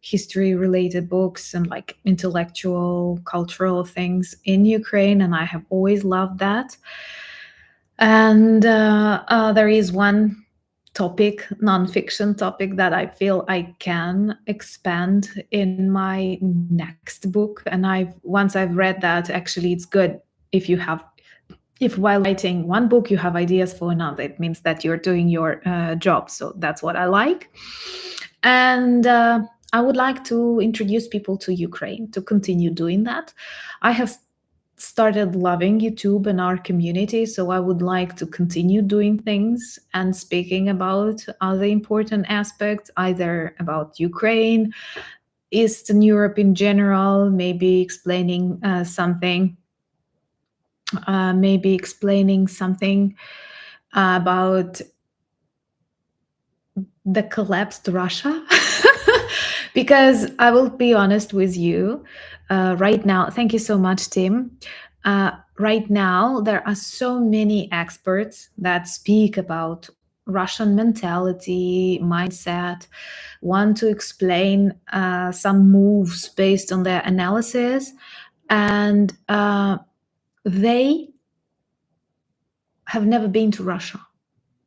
history-related books and like intellectual, cultural things in Ukraine, and I have always loved that. And there is one topic, nonfiction topic, that I feel I can expand in my next book. And once I've read that, actually it's good if while writing one book you have ideas for another. It means that you're doing your job. So that's what I like. And I would like to introduce people to Ukraine, to continue doing that. I have started loving YouTube and our community, so I would like to continue doing things and speaking about other important aspects, either about Ukraine, Eastern Europe in general, maybe explaining something about the collapsed Russia. Because I will be honest with you, right now, thank you so much, Tim. Right now, there are so many experts that speak about Russian mentality, mindset, want to explain some moves based on their analysis, and they have never been to Russia.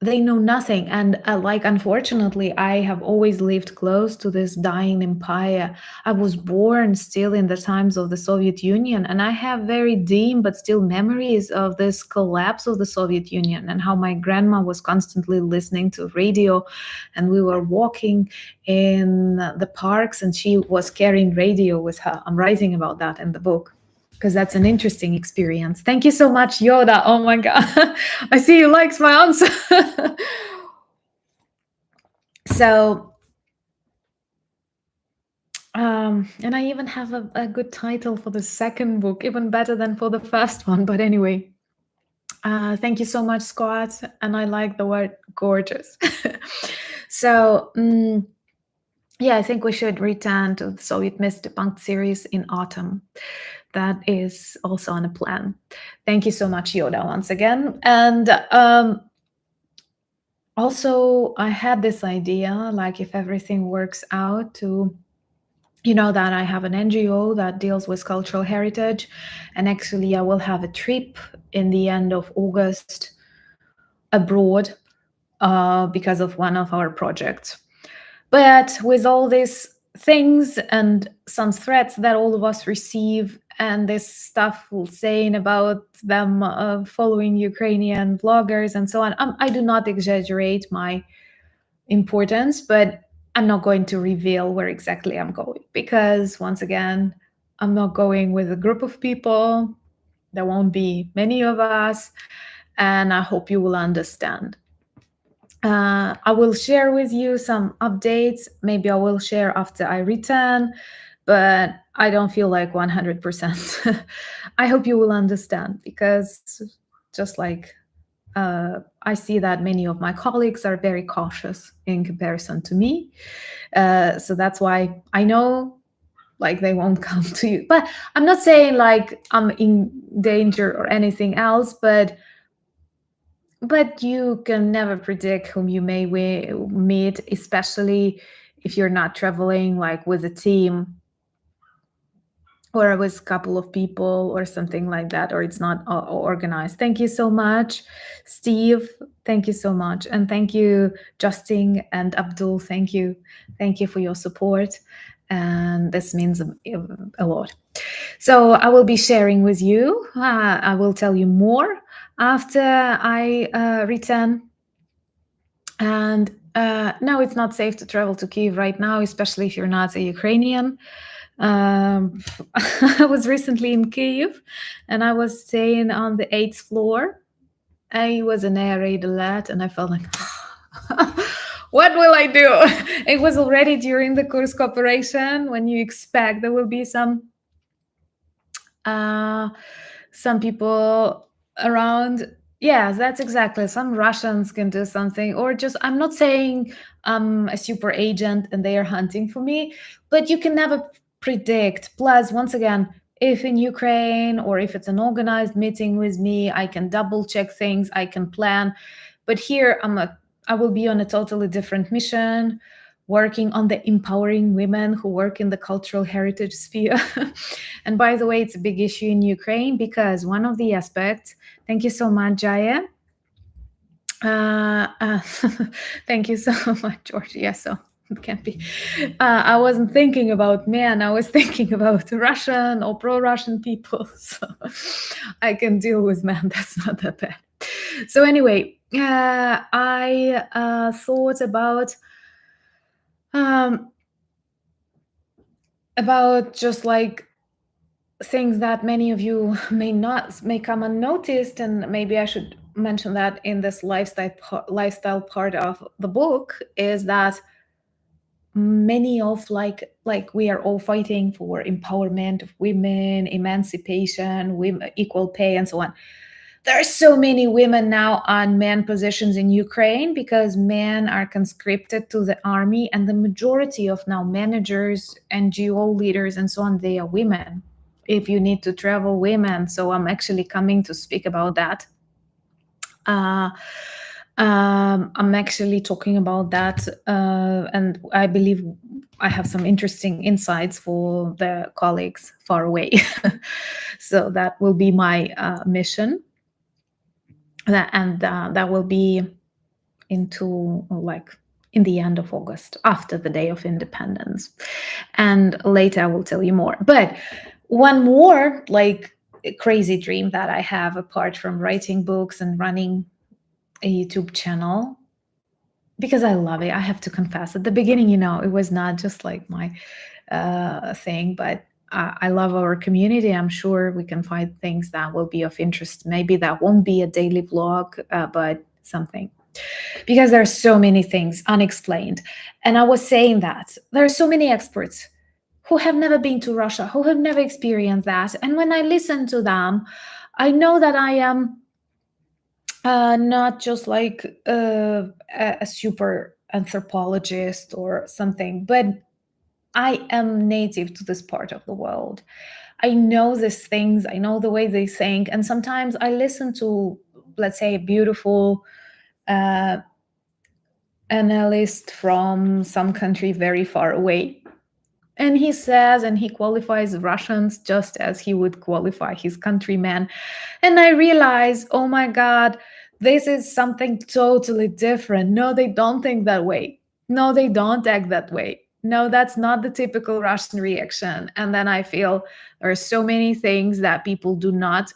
They know nothing. And unfortunately, I have always lived close to this dying empire. I was born still in the times of the Soviet Union, and I have very dim but still memories of this collapse of the Soviet Union and how my grandma was constantly listening to radio, and we were walking in the parks and she was carrying radio with her. I'm writing about that in the book, because that's an interesting experience. Thank you so much, Yoda. Oh my God. I see you likes my answer. So, and I even have a good title for the second book, even better than for the first one. But anyway, thank you so much, Scott. And I like the word gorgeous. So, yeah, I think we should return to the Soviet Myth Debunked series in autumn. That is also on a plan. Thank you so much, Yoda, once again. And also, I had this idea, like if everything works out, to, that I have an NGO that deals with cultural heritage. And actually, I will have a trip in the end of August abroad because of one of our projects. But with all these things and some threats that all of us receive, and this stuff saying about them following Ukrainian vloggers and so on, I do not exaggerate my importance, but I'm not going to reveal where exactly I'm going, because once again, I'm not going with a group of people. There won't be many of us, and I hope you will understand. I will share with you some updates. Maybe I will share after I return, but I don't feel like 100%. I hope you will understand, because just like I see that many of my colleagues are very cautious in comparison to me. So that's why I know like they won't come to you. But I'm not saying like I'm in danger or anything else, but you can never predict whom you may meet, especially if you're not traveling like with a team or with a couple of people or something like that, or it's not organized. Thank you so much, Steve. Thank you so much. And thank you, Justin and Abdul. Thank you. Thank you for your support. And this means a lot. So I will be sharing with you. I will tell you more after I return. And no, it's not safe to travel to Kyiv right now, especially if you're not a Ukrainian. I was recently in Kyiv, and I was staying on the 8th floor. I was an air raid alert, and I felt like, what will I do? It was already during the Kursk operation, when you expect there will be some people around. Yeah, that's exactly. Some Russians can do something, or just, I'm not saying I'm a super agent and they are hunting for me, but you can never predict. Plus, once again, if in Ukraine or if it's an organized meeting with me, I can double check things, I can plan. But here I will be on a totally different mission, working on the empowering women who work in the cultural heritage sphere. And by the way, it's a big issue in Ukraine, because one of the aspects, thank you so much, Jaya. Thank you so much, George. Yes, so it can't be. I wasn't thinking about men, I was thinking about Russian or pro-Russian people. So I can deal with men, that's not that bad. So anyway, I thought about about just like things that many of you may come unnoticed, and maybe I should mention that in this lifestyle part of the book, is that many of like we are all fighting for empowerment of women, emancipation, women, equal pay, and so on. There are so many women now on man positions in Ukraine because men are conscripted to the army, and the majority of now managers, NGO leaders, and so on, they are women. If you need to travel, women. So I'm actually coming to speak about that. I'm actually talking about that, and I believe I have some interesting insights for the colleagues far away. So that will be my mission. That will be into like in the end of August, after the Day of Independence, and later I will tell you more. But one more like crazy dream that I have, apart from writing books and running a YouTube channel, because I love it, I have to confess, at the beginning, it was not just like my thing, but I love our community. I'm sure we can find things that will be of interest. Maybe that won't be a daily vlog, but something. Because there are so many things unexplained. And I was saying that there are so many experts who have never been to Russia, who have never experienced that. And when I listen to them, I know that I am not just like a super anthropologist or something, but I am native to this part of the world. I know these things, I know the way they think, and sometimes I listen to, let's say, a beautiful analyst from some country very far away. And he says, and he qualifies Russians just as he would qualify his countrymen. And I realize, oh my God, this is something totally different. No, they don't think that way. No, they don't act that way. No, that's not the typical Russian reaction. And then I feel there are so many things that people do not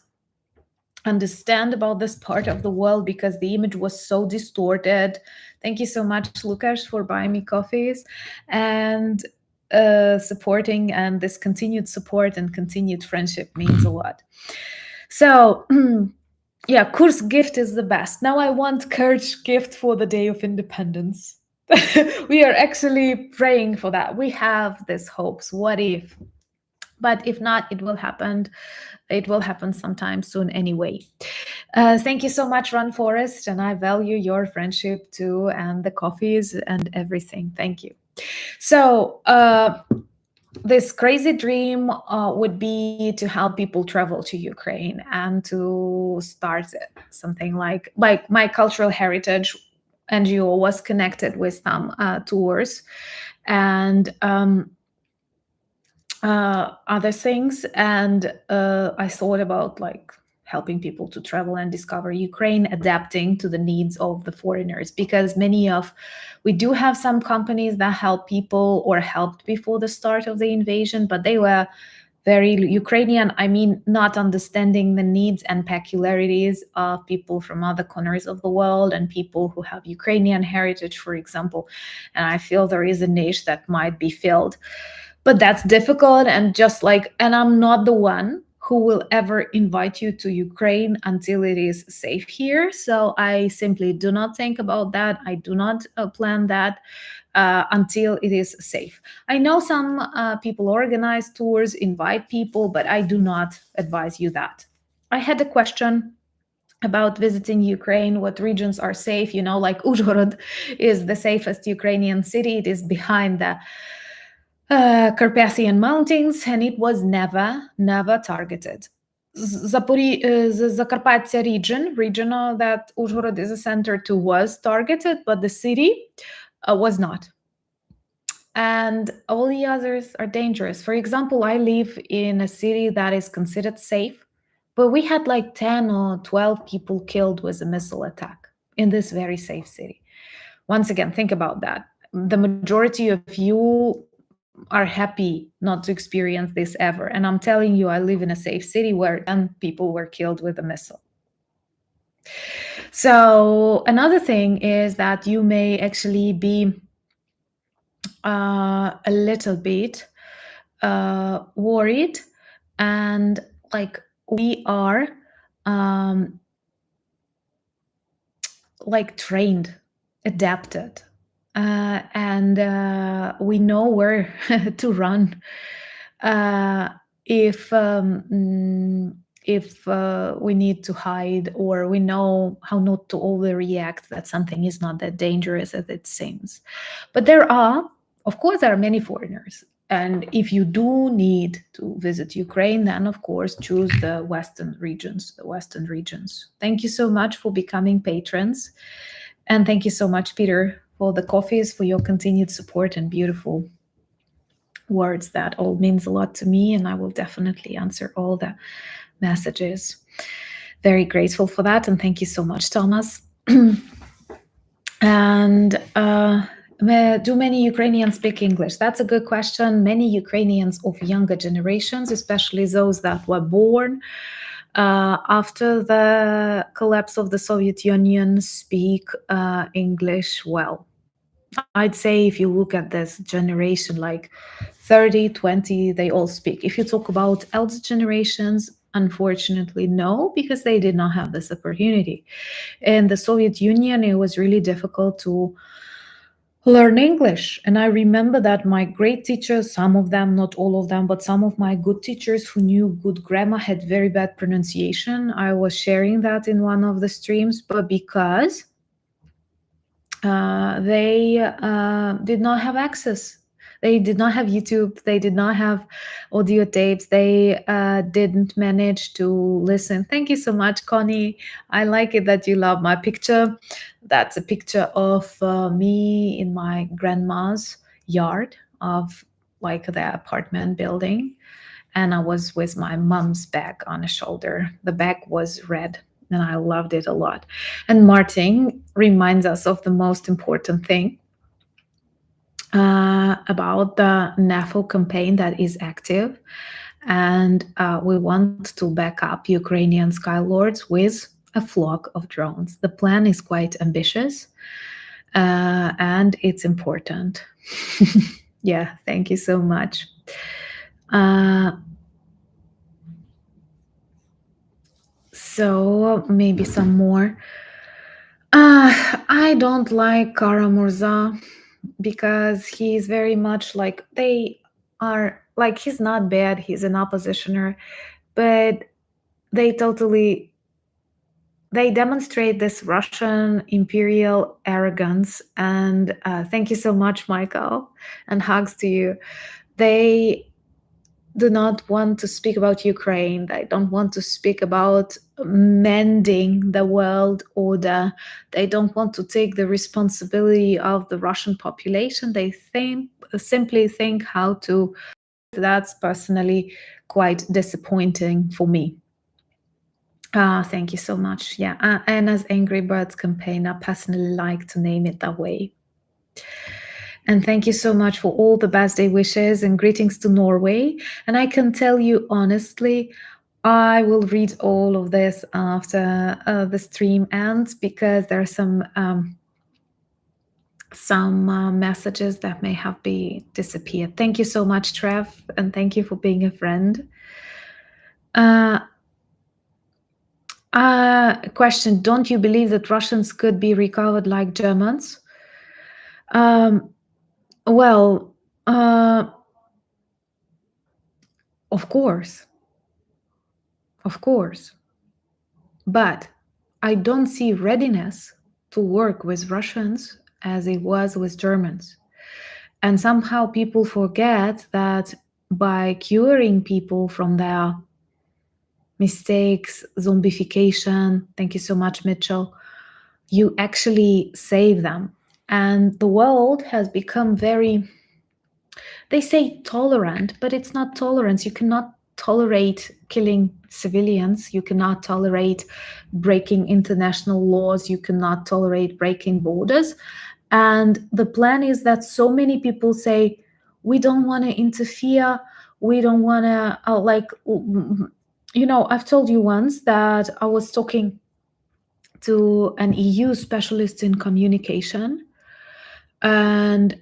understand about this part of the world because the image was so distorted. Thank you so much, Lukasz, for buying me coffees and supporting, and this continued support and continued friendship means a lot. So yeah, Kursk gift is the best. Now I want Kerch gift for the Day of Independence. We are actually praying for that. We have these hopes. What if? But if not, it will happen. It will happen sometime soon anyway. Thank you so much, Run Forest, and I value your friendship too, and the coffees and everything. Thank you. So this crazy dream would be to help people travel to Ukraine and to start something like my cultural heritage NGO was connected with some tours and other things, and I thought about like helping people to travel and discover Ukraine, adapting to the needs of the foreigners, because we do have some companies that help people or helped before the start of the invasion, but they were very Ukrainian, I mean, not understanding the needs and peculiarities of people from other corners of the world and people who have Ukrainian heritage, for example. And I feel there is a niche that might be filled. But that's difficult, and I'm not the one who will ever invite you to Ukraine until it is safe here. So I simply do not think about that. I do not plan that until it is safe. I know some people organize tours, invite people, but I do not advise you that. I had a question about visiting Ukraine, what regions are safe. Like Uzhhorod is the safest Ukrainian city. It is behind the Carpathian Mountains, and it was never targeted. The Zakarpattia region that Uzhhorod is a center to, was targeted, but the city was not. And all the others are dangerous. For example, I live in a city that is considered safe, but we had like 10 or 12 people killed with a missile attack in this very safe city. Once again, think about that. The majority of you are happy not to experience this ever. And I'm telling you, I live in a safe city where 10 people were killed with a missile. So another thing is that you may actually be a little bit worried, and like we are like trained, adapted, and we know where to run if we need to hide, or we know how not to overreact, that something is not that dangerous as it seems. But there are, of course, there are many foreigners. And if you do need to visit Ukraine, then of course choose the Western regions, Thank you so much for becoming patrons. And thank you so much, Peter, for the coffees, for your continued support and beautiful words. That all means a lot to me, and I will definitely answer all the messages. Very grateful for that, and thank you so much, Thomas. And do many Ukrainians speak English? That's a good question. Many Ukrainians of younger generations, especially those that were born after the collapse of the Soviet Union, speak English well. I'd say if you look at this generation, like 30, 20, they all speak. If you talk about elder generations, unfortunately, no, because they did not have this opportunity. In the Soviet Union, it was really difficult to learn English. And I remember that my great teachers, some of them, not all of them, but some of my good teachers who knew good grammar had very bad pronunciation. I was sharing that in one of the streams, but because they did not have access. They did not have YouTube. They did not have audio tapes. They didn't manage to listen. Thank you so much, Connie. I like it that you love my picture. That's a picture of me in my grandma's yard of like the apartment building. And I was with my mom's bag on a shoulder. The bag was red, and I loved it a lot. And Martin reminds us of the most important thing about the Nefo campaign that is active. And we want to back up Ukrainian skylords with a flock of drones. The plan is quite ambitious, and it's important. Yeah, thank you so much. So maybe some more. I don't like Karamurza because he's very much like, they are like, he's not bad, he's an oppositioner, but they demonstrate this Russian imperial arrogance. And thank you so much, Michael, and hugs to you. They do not want to speak about Ukraine. They don't want to speak about mending the world order. They don't want to take the responsibility of the Russian population. They simply think how to. That's personally quite disappointing for me. Thank you so much. Yeah, Anna's Angry Birds campaign, I personally like to name it that way. And thank you so much for all the birthday wishes and greetings to Norway. And I can tell you honestly, I will read all of this after the stream ends, because there are some messages that may have disappeared. Thank you so much, Trev, and thank you for being a friend. Question: don't you believe that Russians could be recovered like Germans? Well, of course. Of course. But I don't see readiness to work with Russians as it was with Germans. And somehow people forget that by curing people from their mistakes, zombification, thank you so much, Mitchell, you actually save them. And the world has become very, they say tolerant, but it's not tolerance. You cannot tolerate killing civilians. You cannot tolerate breaking international laws. You cannot tolerate breaking borders. And the plan is that so many people say, we don't want to interfere. We don't want to, I've told you once that I was talking to an EU specialist in communication, and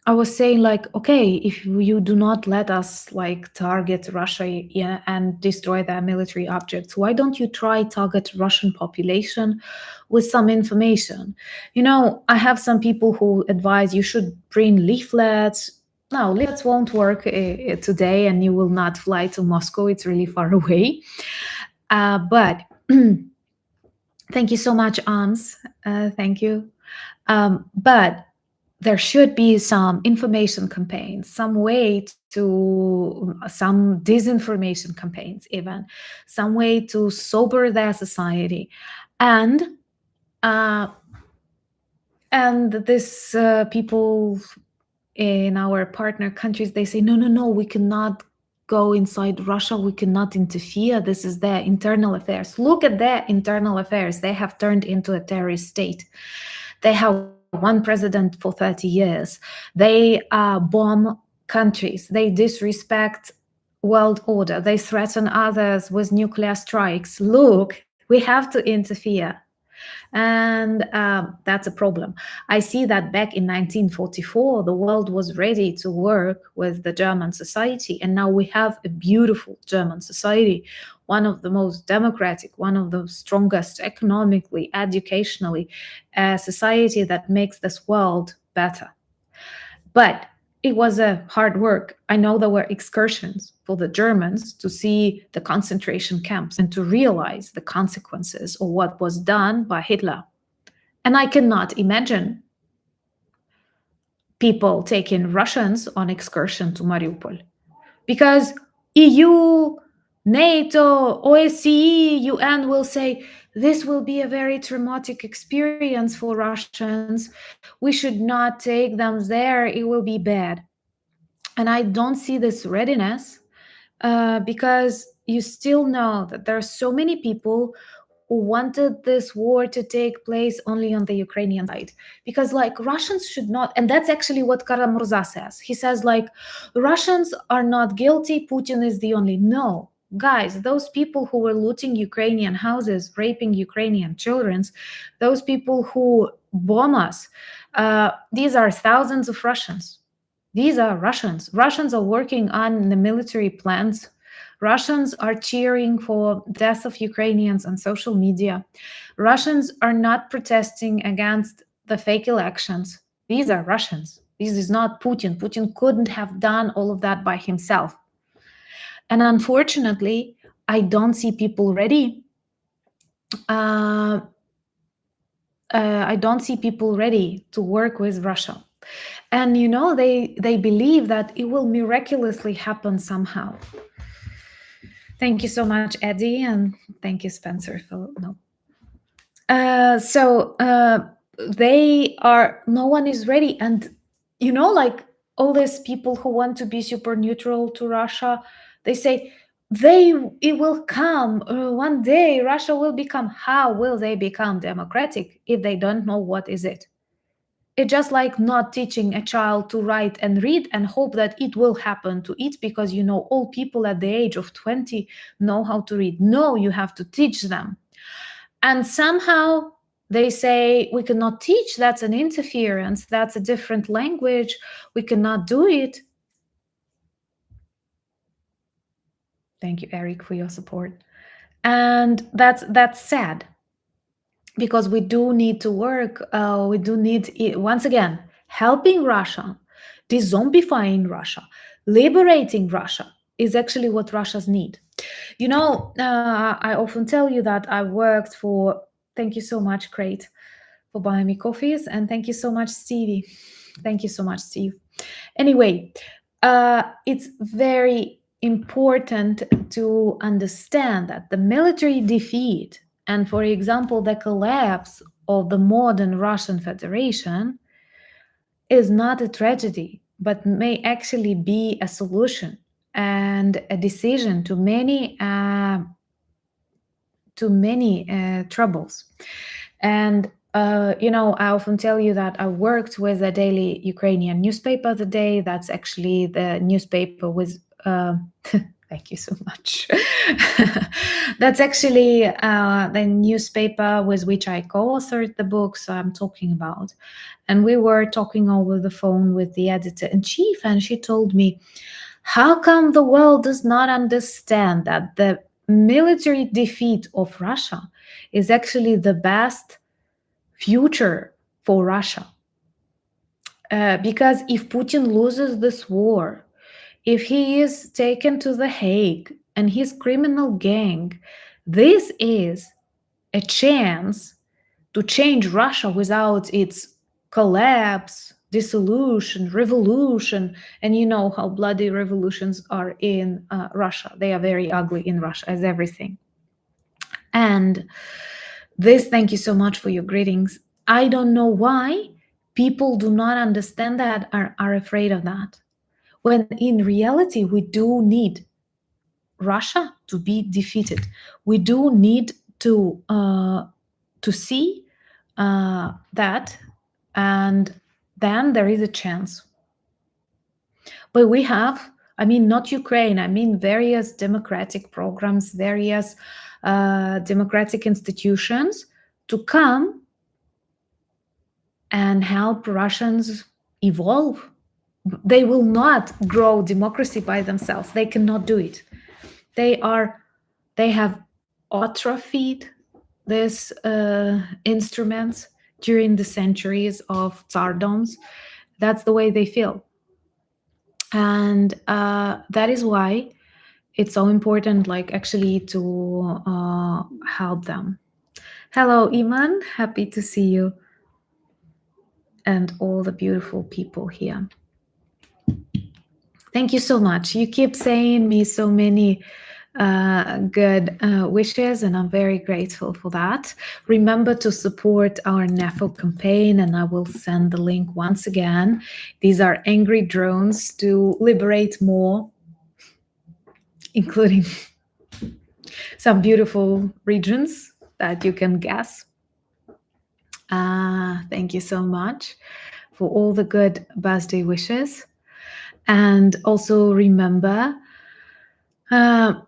I was saying like, okay, if you do not let us like target Russia, yeah, and destroy their military objects, why don't you try target Russian population with some information? I have some people who advise you should bring leaflets. No, leaflets won't work today, and you will not fly to Moscow. It's really far away. But thank you so much, Ans. Thank you. But there should be some information campaigns, some way to some disinformation campaigns, even some way to sober their society, and uh, this people in our partner countries, they say, no, no, no, we cannot go inside Russia, we cannot interfere, this is their internal affairs. Look at their internal affairs. They have turned into a terrorist state. They have one president for 30 years. They bomb countries. They disrespect world order. They threaten others with nuclear strikes. Look, we have to interfere. And that's a problem. I see that back in 1944, the world was ready to work with the German society. And now we have a beautiful German society, one of the most democratic, one of the strongest economically, educationally, a society that makes this world better. But it was a hard work. I know there were excursions for the Germans to see the concentration camps and to realize the consequences of what was done by Hitler. And I cannot imagine people taking Russians on excursion to Mariupol, because EU, NATO, OSCE, UN will say this will be a very traumatic experience for Russians. We should not take them there. It will be bad. And I don't see this readiness because you still know that there are so many people who wanted this war to take place only on the Ukrainian side. Because like Russians should not, and that's actually what Karamurza says. He says like, Russians are not guilty, Putin is the only. No, guys, those people who were looting Ukrainian houses, raping Ukrainian children, those people who bomb us, these are thousands of Russians. These are Russians. Russians are working on the military plans. Russians are cheering for death of Ukrainians on social media. Russians are not protesting against the fake elections. These are Russians. This is not Putin. Putin couldn't have done all of that by himself. And unfortunately, I don't see people ready. I don't see people ready to work with Russia. And they believe that it will miraculously happen somehow. Thank you so much, Eddie, and thank you, Spencer. No one is ready. And like all these people who want to be super neutral to Russia, they say it will come one day. Russia will become. How will they become democratic if they don't know what is it? It's just like not teaching a child to write and read and hope that it will happen to it because all people at the age of 20 know how to read. No, you have to teach them. And somehow they say we cannot teach, that's an interference, that's a different language, we cannot do it. Thank you, Eric, for your support. And that's sad, because we do need to work. We do need, once again, helping Russia, de-zombifying Russia, liberating Russia is actually what Russians need. I often tell you that I worked for, thank you so much, Crate, for buying me coffees. And thank you so much, Stevie. Thank you so much, Steve. Anyway, it's very important to understand that the military defeat and, for example, the collapse of the modern Russian Federation is not a tragedy, but may actually be a solution and a decision to many troubles. And I often tell you that I worked with a daily Ukrainian newspaper the day. That's actually the newspaper with Thank you so much. That's actually the newspaper with which I co-authored the book, so I'm talking about. And we were talking over the phone with the editor-in-chief, and she told me, how come the world does not understand that the military defeat of Russia is actually the best future for Russia? Because if Putin loses this war, if he is taken to The Hague and his criminal gang, this is a chance to change Russia without its collapse, dissolution, revolution. And you know how bloody revolutions are in Russia. They are very ugly in Russia, as everything. And this, thank you so much for your greetings. I don't know why people do not understand that, are afraid of that. When in reality, we do need Russia to be defeated. We do need to see that, and then there is a chance. But we have, I mean, not Ukraine, I mean various democratic programs, various democratic institutions to come and help Russians evolve. They will not grow democracy by themselves. They cannot do it. They have atrophied these instruments during the centuries of tsardoms. That's the way they feel. And that is why it's so important, like, actually to help them. Hello, Iman. Happy to see you. And all the beautiful people here. Thank you so much. You keep saying me so many good wishes, and I'm very grateful for that. Remember to support our Nefo campaign, and I will send the link once again. These are angry drones to liberate more, including some beautiful regions that you can guess. Thank you so much for all the good birthday wishes. And also remember, that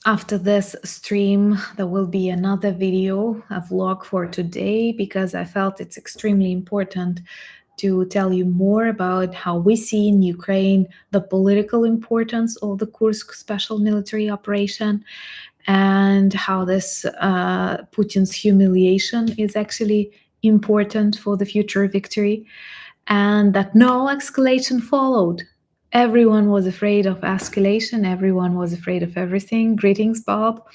after this stream, there will be another video, a vlog for today, because I felt it's extremely important to tell you more about how we see in Ukraine the political importance of the Kursk special military operation, and how this Putin's humiliation is actually important for the future victory, and that no escalation followed. Everyone was afraid of escalation. Everyone was afraid of everything. Greetings, Bob.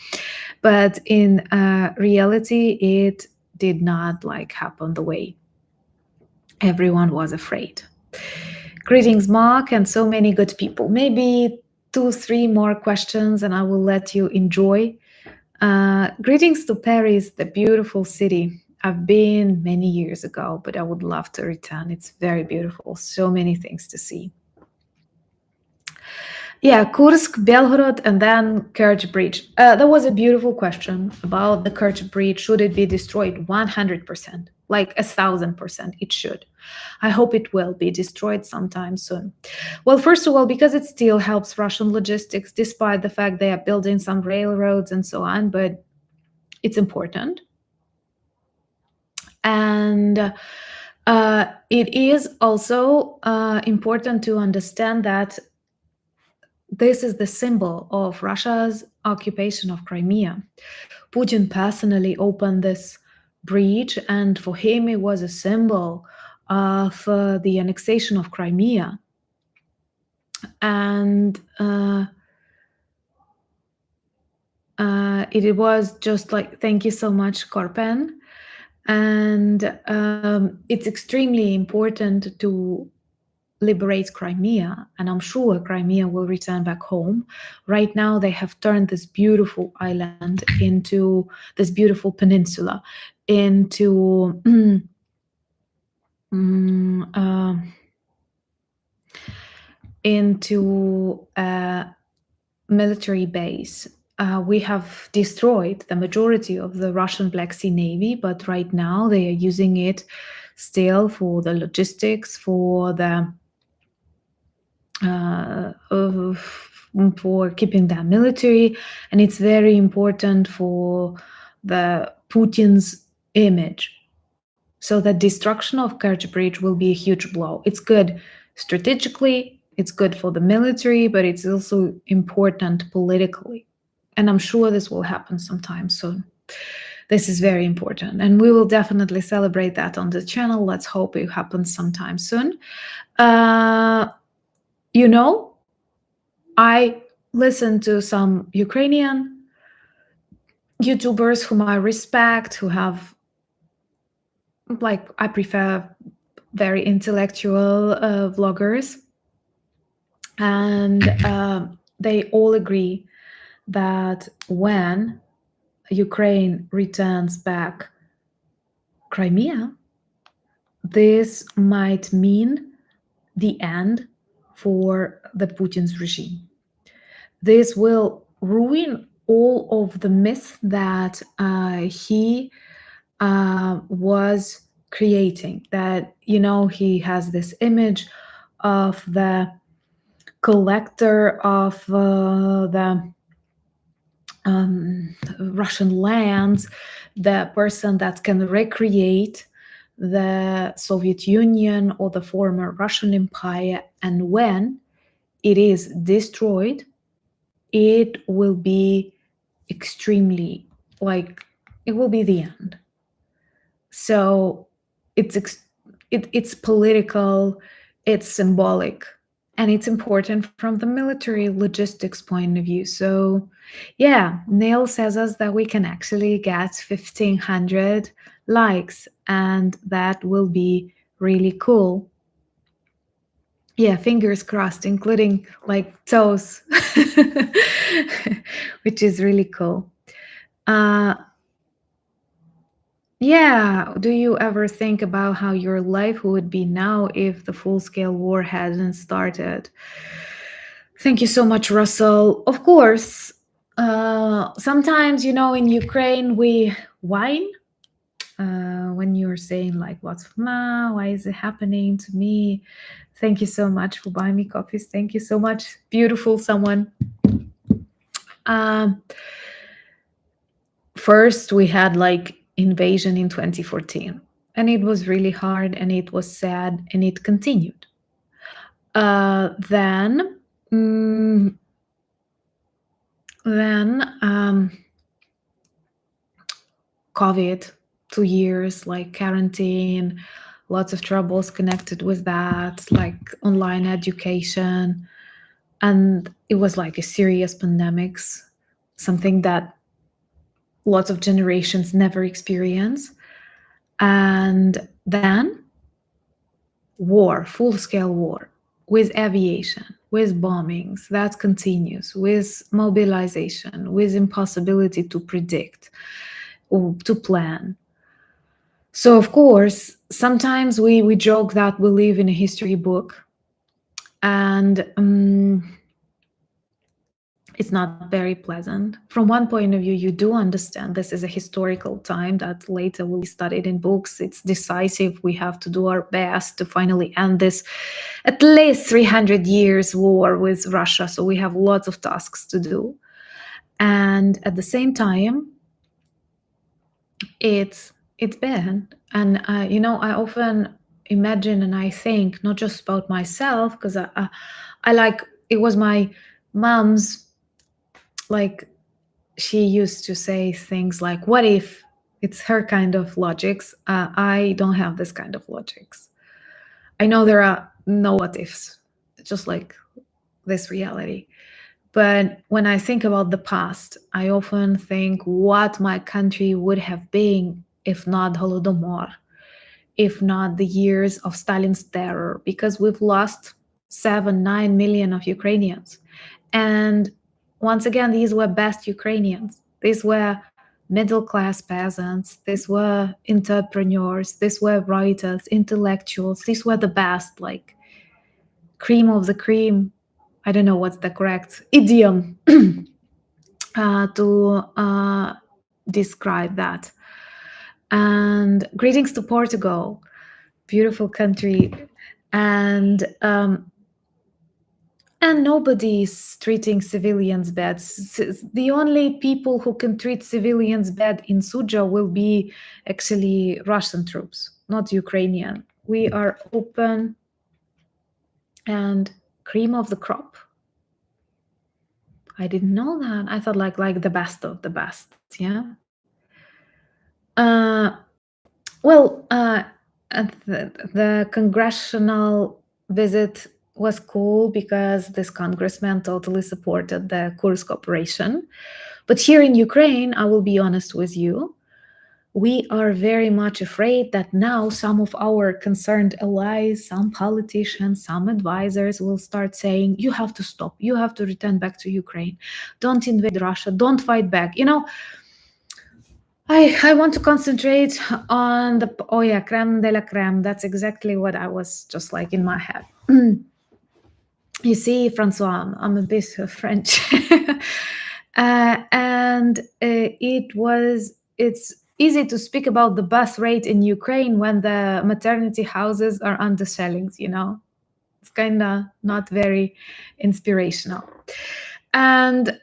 But in reality, it did not happen the way everyone was afraid. Greetings, Mark, and so many good people. Maybe 2-3 more questions and I will let you enjoy. Greetings to Paris, the beautiful city. I've been many years ago, but I would love to return. It's very beautiful. So many things to see. Yeah, Kursk, Belgorod, and then Kerch Bridge. There was a beautiful question about the Kerch Bridge. Should it be destroyed? 100%, 1,000%. It should. I hope it will be destroyed sometime soon. Well, first of all, because it still helps Russian logistics, despite the fact they are building some railroads and so on, but it's important. And it is also important to understand that this is the symbol of Russia's occupation of Crimea. Putin personally opened this breach, and for him it was a symbol of the annexation of Crimea. And it was just thank you so much, Korpen. And it's extremely important to liberate Crimea, and I'm sure Crimea will return back home. Right now, they have turned this beautiful island into this beautiful peninsula into a military base. We have destroyed the majority of the Russian Black Sea Navy, but right now they are using it still for the logistics, for the for keeping their military, and it's very important for the Putin's image. So the destruction of Kerch Bridge will be a huge blow. It's good strategically, it's good for the military, but it's also important politically. And I'm sure this will happen sometime soon. This is very important, and we will definitely celebrate that on the channel. Let's hope it happens sometime soon. You know, I listen to some Ukrainian YouTubers whom I respect, who have, like, I prefer very intellectual vloggers, and they all agree that when Ukraine returns back Crimea, this might mean the end for the Putin's regime. This will ruin all of the myths that he was creating. That, you know, he has this image of the collector of the Russian lands, the person that can recreate the Soviet Union or the former Russian Empire, and when it is destroyed, it will be extremely, like, it will be the end. So it's political, it's symbolic, and it's important from the military logistics point of view. So yeah, Neil says us that we can actually get 1,500 likes, and that will be really cool. Yeah, fingers crossed, including like toes, which is really cool. Yeah, do you ever think about how your life would be now if the full-scale war hadn't started? Thank you so much, Russell. Of course, sometimes, you know, in Ukraine we whine when you're saying like, why is it happening to me? Thank you so much for buying me coffees. Thank you so much, beautiful someone. First, we had like invasion in 2014, and it was really hard, and it was sad, and it continued. Then COVID, 2 years, like quarantine, lots of troubles connected with that, like online education, and it was like a serious pandemics, something that lots of generations never experience. And then war, full-scale war, with aviation, with bombings, that continues, with mobilization, with impossibility to predict or to plan. So of course, sometimes we joke that we live in a history book, and it's not very pleasant. From one point of view, you do understand this is a historical time that later will be studied in books. It's decisive. We have to do our best to finally end this at least 300 years war with Russia. So we have lots of tasks to do. And at the same time, it's bad. And, you know, I often imagine and I think not just about myself, because I like, it was my mom's, like, she used to say things like, what if? It's her kind of logics. I don't have this kind of logics. I know there are no what ifs, just like this reality. But when I think about the past, I often think what my country would have been if not Holodomor, if not the years of Stalin's terror, because we've lost 7-9 million of Ukrainians. And once again, these were best Ukrainians. These were middle-class peasants. These were entrepreneurs. These were writers, intellectuals. These were the best, like cream of the cream. I don't know what's the correct idiom to describe that. And greetings to Portugal, beautiful country. And And nobody is treating civilians bad. The only people who can treat civilians bad in Sudzha will be actually Russian troops, not Ukrainian. We are open and cream of the crop. I didn't know that. I thought like the best of the best. Yeah. Well, the congressional visit was cool because this congressman totally supported the Kursk operation. But here in Ukraine, I will be honest with you, we are very much afraid that now some of our concerned allies, some politicians, some advisors will start saying, you have to stop, you have to return back to Ukraine, don't invade Russia, don't fight back. You know, I want to concentrate on the, oh yeah, creme de la creme. That's exactly what I was just like in my head. You see, Francois, I'm a bit French. And it's easy to speak about the birth rate in Ukraine when the maternity houses are under shellings, you know? It's kind of not very inspirational. And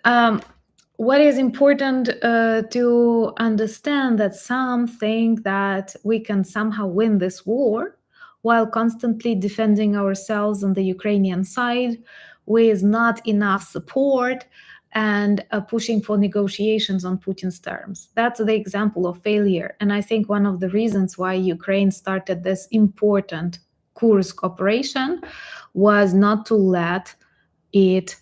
what is important to understand that some think that we can somehow win this war while constantly defending ourselves on the Ukrainian side with not enough support and pushing for negotiations on Putin's terms. That's the example of failure. And I think one of the reasons why Ukraine started this important Kursk operation was not to let it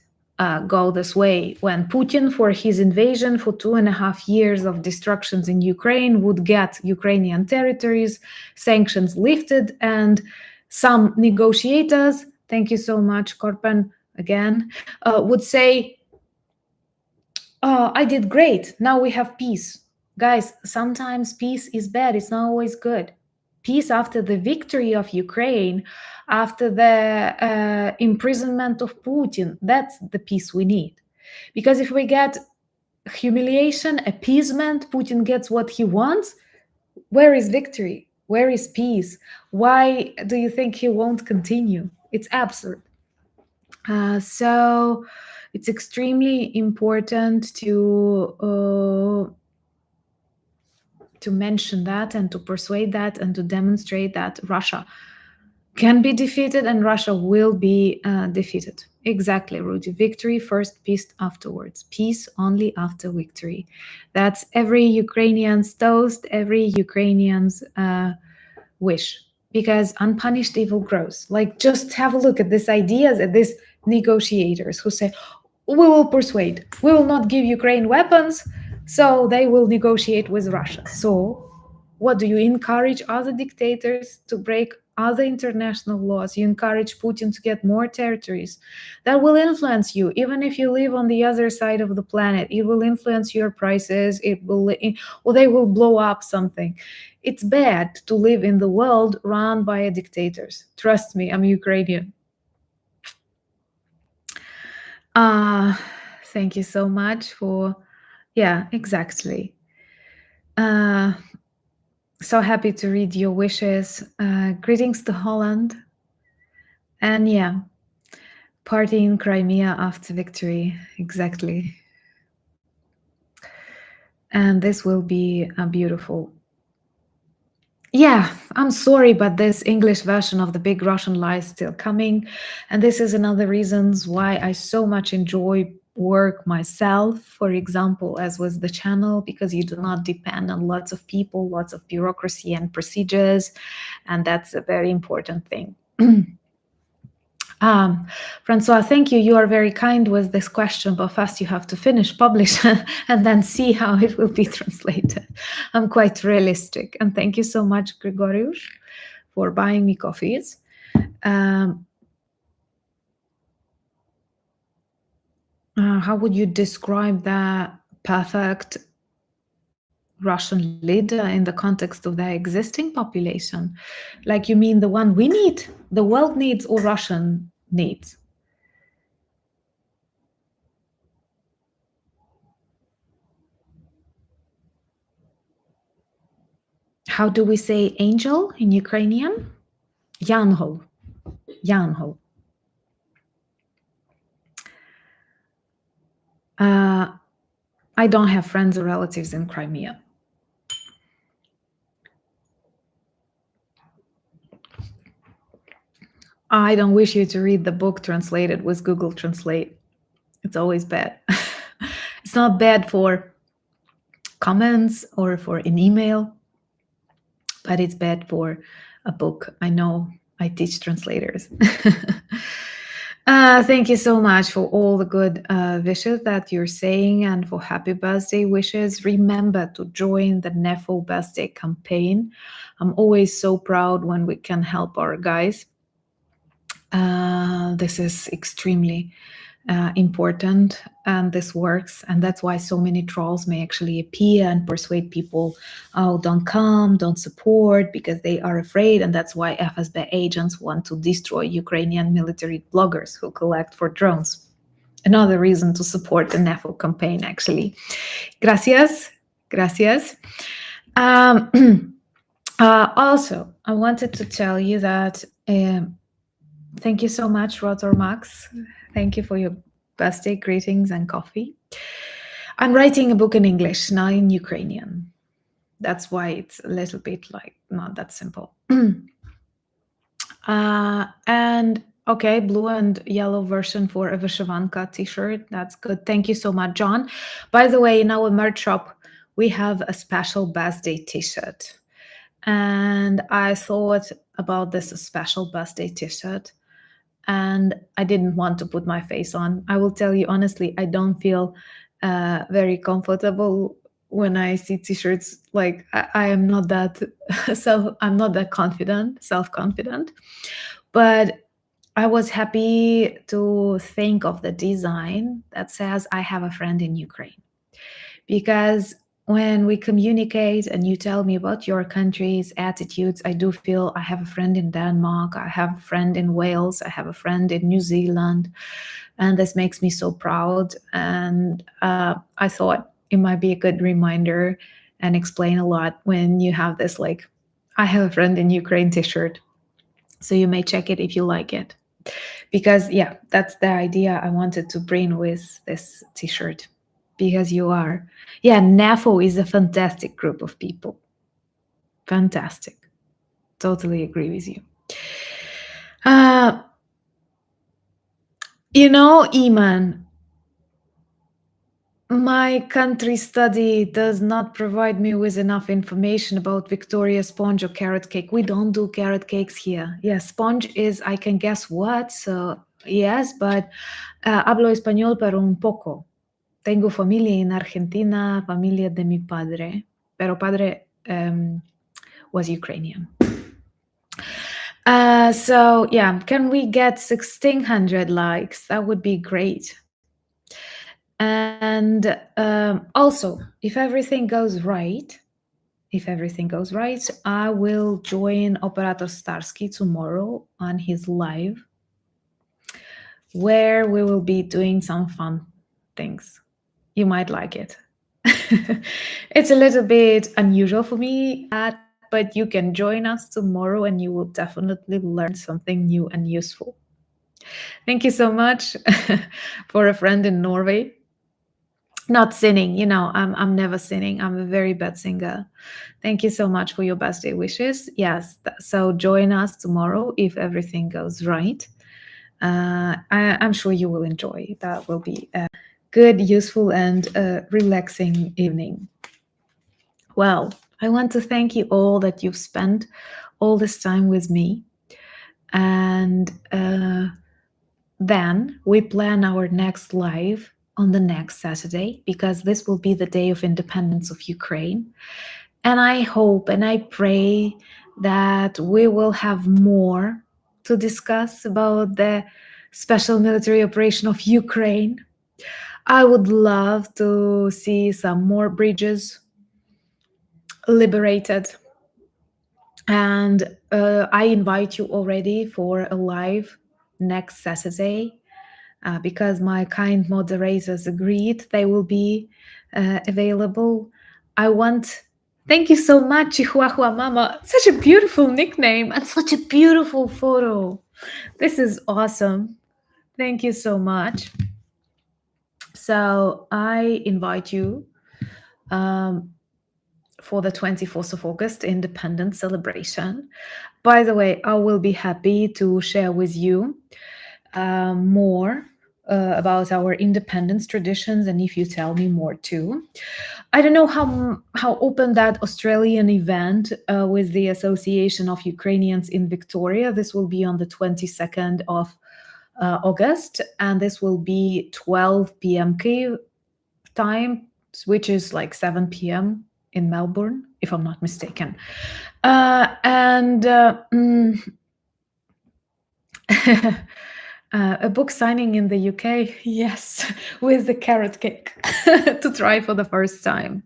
go this way. When Putin, for his invasion for 2.5 years of destructions in Ukraine, would get Ukrainian territories, sanctions lifted, and some negotiators, thank you so much, Korpan, again, would say, oh, I did great, now we have peace. Guys, sometimes peace is bad, it's not always good. Peace after the victory of Ukraine, after the imprisonment of Putin, that's the peace we need. Because if we get humiliation, appeasement, Putin gets what he wants, where is victory? Where is peace? Why do you think he won't continue? It's absurd. So it's extremely important to mention that and to persuade that and to demonstrate that Russia can be defeated and Russia will be defeated. Exactly, Rudy. Victory first, peace afterwards. Peace only after victory. That's every Ukrainian's toast, every Ukrainian's wish. Because unpunished evil grows. Like, just have a look at these ideas, at these negotiators who say, we will persuade, we will not give Ukraine weapons, so they will negotiate with Russia. So what do you encourage other dictators to break other international laws? You encourage Putin to get more territories. That will influence you, even if you live on the other side of the planet. It will influence your prices. It will, or they will blow up something. It's bad to live in the world run by dictators. Trust me, I'm Ukrainian. Thank you so much for, yeah, exactly. So happy to read your wishes. Greetings to Holland. And yeah, party in Crimea after victory. Exactly. And this will be a beautiful. Yeah, I'm sorry, but this English version of the Big Russian Lie is still coming. And this is another reasons why I so much enjoy work myself, for example, as was the channel, because you do not depend on lots of people, lots of bureaucracy and procedures. And that's a very important thing. Francois, thank you. You are very kind with this question, but first you have to finish, publish, and then see how it will be translated. I'm quite realistic. And thank you so much, Gregorius, for buying me coffees. How would you describe the perfect Russian leader in the context of the existing population? Like, you mean the one we need, the world needs, or Russian needs? How do we say angel in Ukrainian? Yangol. Yangol. I don't have friends or relatives in Crimea. I don't wish you to read the book translated with Google Translate. It's always bad. It's not bad for comments or for an email, but it's bad for a book. I know, I teach translators. Thank you so much for all the good wishes that you're saying and for happy birthday wishes. Remember to join the Nefo birthday campaign. I'm always so proud when we can help our guys. This is extremely important, and this works, and that's why so many trolls may actually appear and persuade people, oh, don't come, don't support, because they are afraid, and that's why FSB agents want to destroy Ukrainian military bloggers who collect for drones. Another reason to support the Nefo campaign, actually. Gracias. Also, I wanted to tell you that thank you so much, Rotor Max. Thank you for your birthday greetings and coffee. I'm writing a book in English, not in Ukrainian. That's why it's a little bit like not that simple. And okay, blue and yellow version for a Vyshivanka t-shirt. That's good. Thank you so much, John. By the way, in our merch shop, we have a special birthday t-shirt. And I thought about this special birthday t-shirt, and I didn't want to put my face on. I will tell you honestly, I don't feel very comfortable when I see t-shirts. Like I am not that I'm not that self-confident. But I was happy to think of the design that says I have a friend in Ukraine, because when we communicate and you tell me about your country's attitudes, I do feel I have a friend in Denmark, I have a friend in Wales, I have a friend in New Zealand, and this makes me so proud. And I thought it might be a good reminder and explain a lot when you have this, like, I have a friend in Ukraine t-shirt. So you may check it if you like it. Because, yeah, that's the idea I wanted to bring with this t-shirt. Because you are. Yeah, Nefo is a fantastic group of people. Fantastic. Totally agree with you. Iman, my country study does not provide me with enough information about Victoria sponge or carrot cake. We don't do carrot cakes here. Yeah, sponge is, I can guess what, so yes, but hablo español pero un poco. Tengo familia en Argentina, familia de mi padre, pero padre was Ukrainian. So yeah, can we get 1,600 likes? That would be great. And also, if everything goes right, I will join Operator Starsky tomorrow on his live, where we will be doing some fun things. You might like it. It's a little bit unusual for me, but you can join us tomorrow and you will definitely learn something new and useful. Thank you so much for a friend in Norway. Not sinning, I'm never sinning. I'm a very bad singer. Thank you so much for your birthday wishes. Yes, so join us tomorrow if everything goes right. I'm sure you will enjoy. That will be a good, useful, and relaxing evening. Well, I want to thank you all that you've spent all this time with me. And then we plan our next live on the next Saturday, because this will be the day of independence of Ukraine. And I hope and I pray that we will have more to discuss about the special military operation of Ukraine. I would love to see some more bridges liberated. And I invite you already for a live next Saturday, because my kind moderators agreed they will be available. Thank you so much, Chihuahua Mama. Such a beautiful nickname and such a beautiful photo. This is awesome. Thank you so much. So I invite you for the 24th of August Independence celebration. By the way, I will be happy to share with you more about our independence traditions, and if you tell me more too. I don't know how open that Australian event with the Association of Ukrainians in Victoria. This will be on the 22nd of August, and this will be 12 p.m. Kyiv time, which is like 7 p.m. in Melbourne, if I'm not mistaken. A book signing in the UK, yes, with the carrot cake to try for the first time.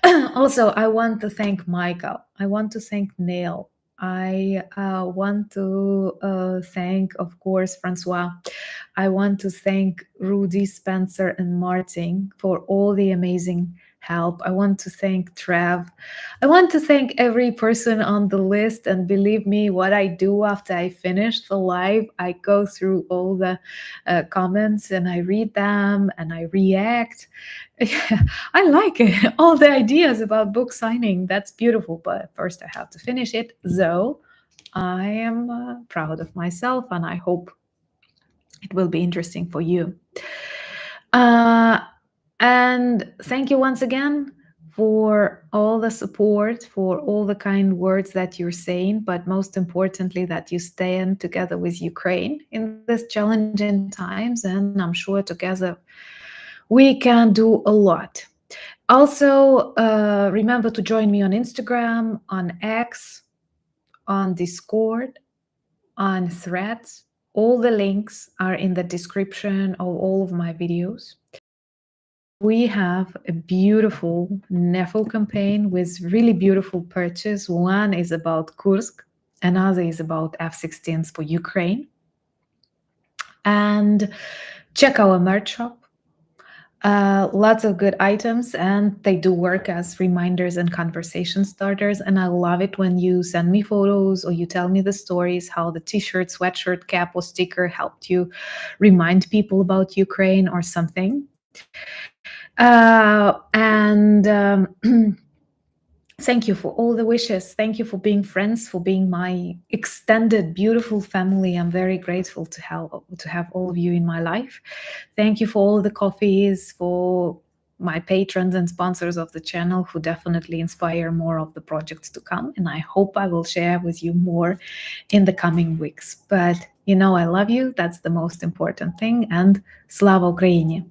Also, I want to thank Michael. I want to thank Neil. I want to thank, of course, Francois. I want to thank Rudy, Spencer, and Martin for all the amazing help. I want to thank Trev. I want to thank every person on the list. And believe me, what I do after I finish the live, I go through all the comments and I read them and I react. I like it. All the ideas about book signing. That's beautiful. But first I have to finish it. Though I am proud of myself and I hope it will be interesting for you. And thank you once again for all the support, for all the kind words that you're saying, but most importantly, that you stand together with Ukraine in these challenging times. And I'm sure together we can do a lot. Also, remember to join me on Instagram, on X, on Discord, on Threads. All the links are in the description of all of my videos. We have a beautiful Nefo campaign with really beautiful purchase. One is about Kursk, another is about F-16s for Ukraine. And check our merch shop. Lots of good items, and they do work as reminders and conversation starters. And I love it when you send me photos or you tell me the stories, how the t-shirt, sweatshirt, cap, or sticker helped you remind people about Ukraine or something. Thank you for all the wishes. Thank you for being friends, for being my extended, beautiful family. I'm very grateful to have all of you in my life. Thank you for all the coffees, for my patrons and sponsors of the channel who definitely inspire more of the projects to come. And I hope I will share with you more in the coming weeks. But you know, I love you. That's the most important thing. And Slava Ukraini!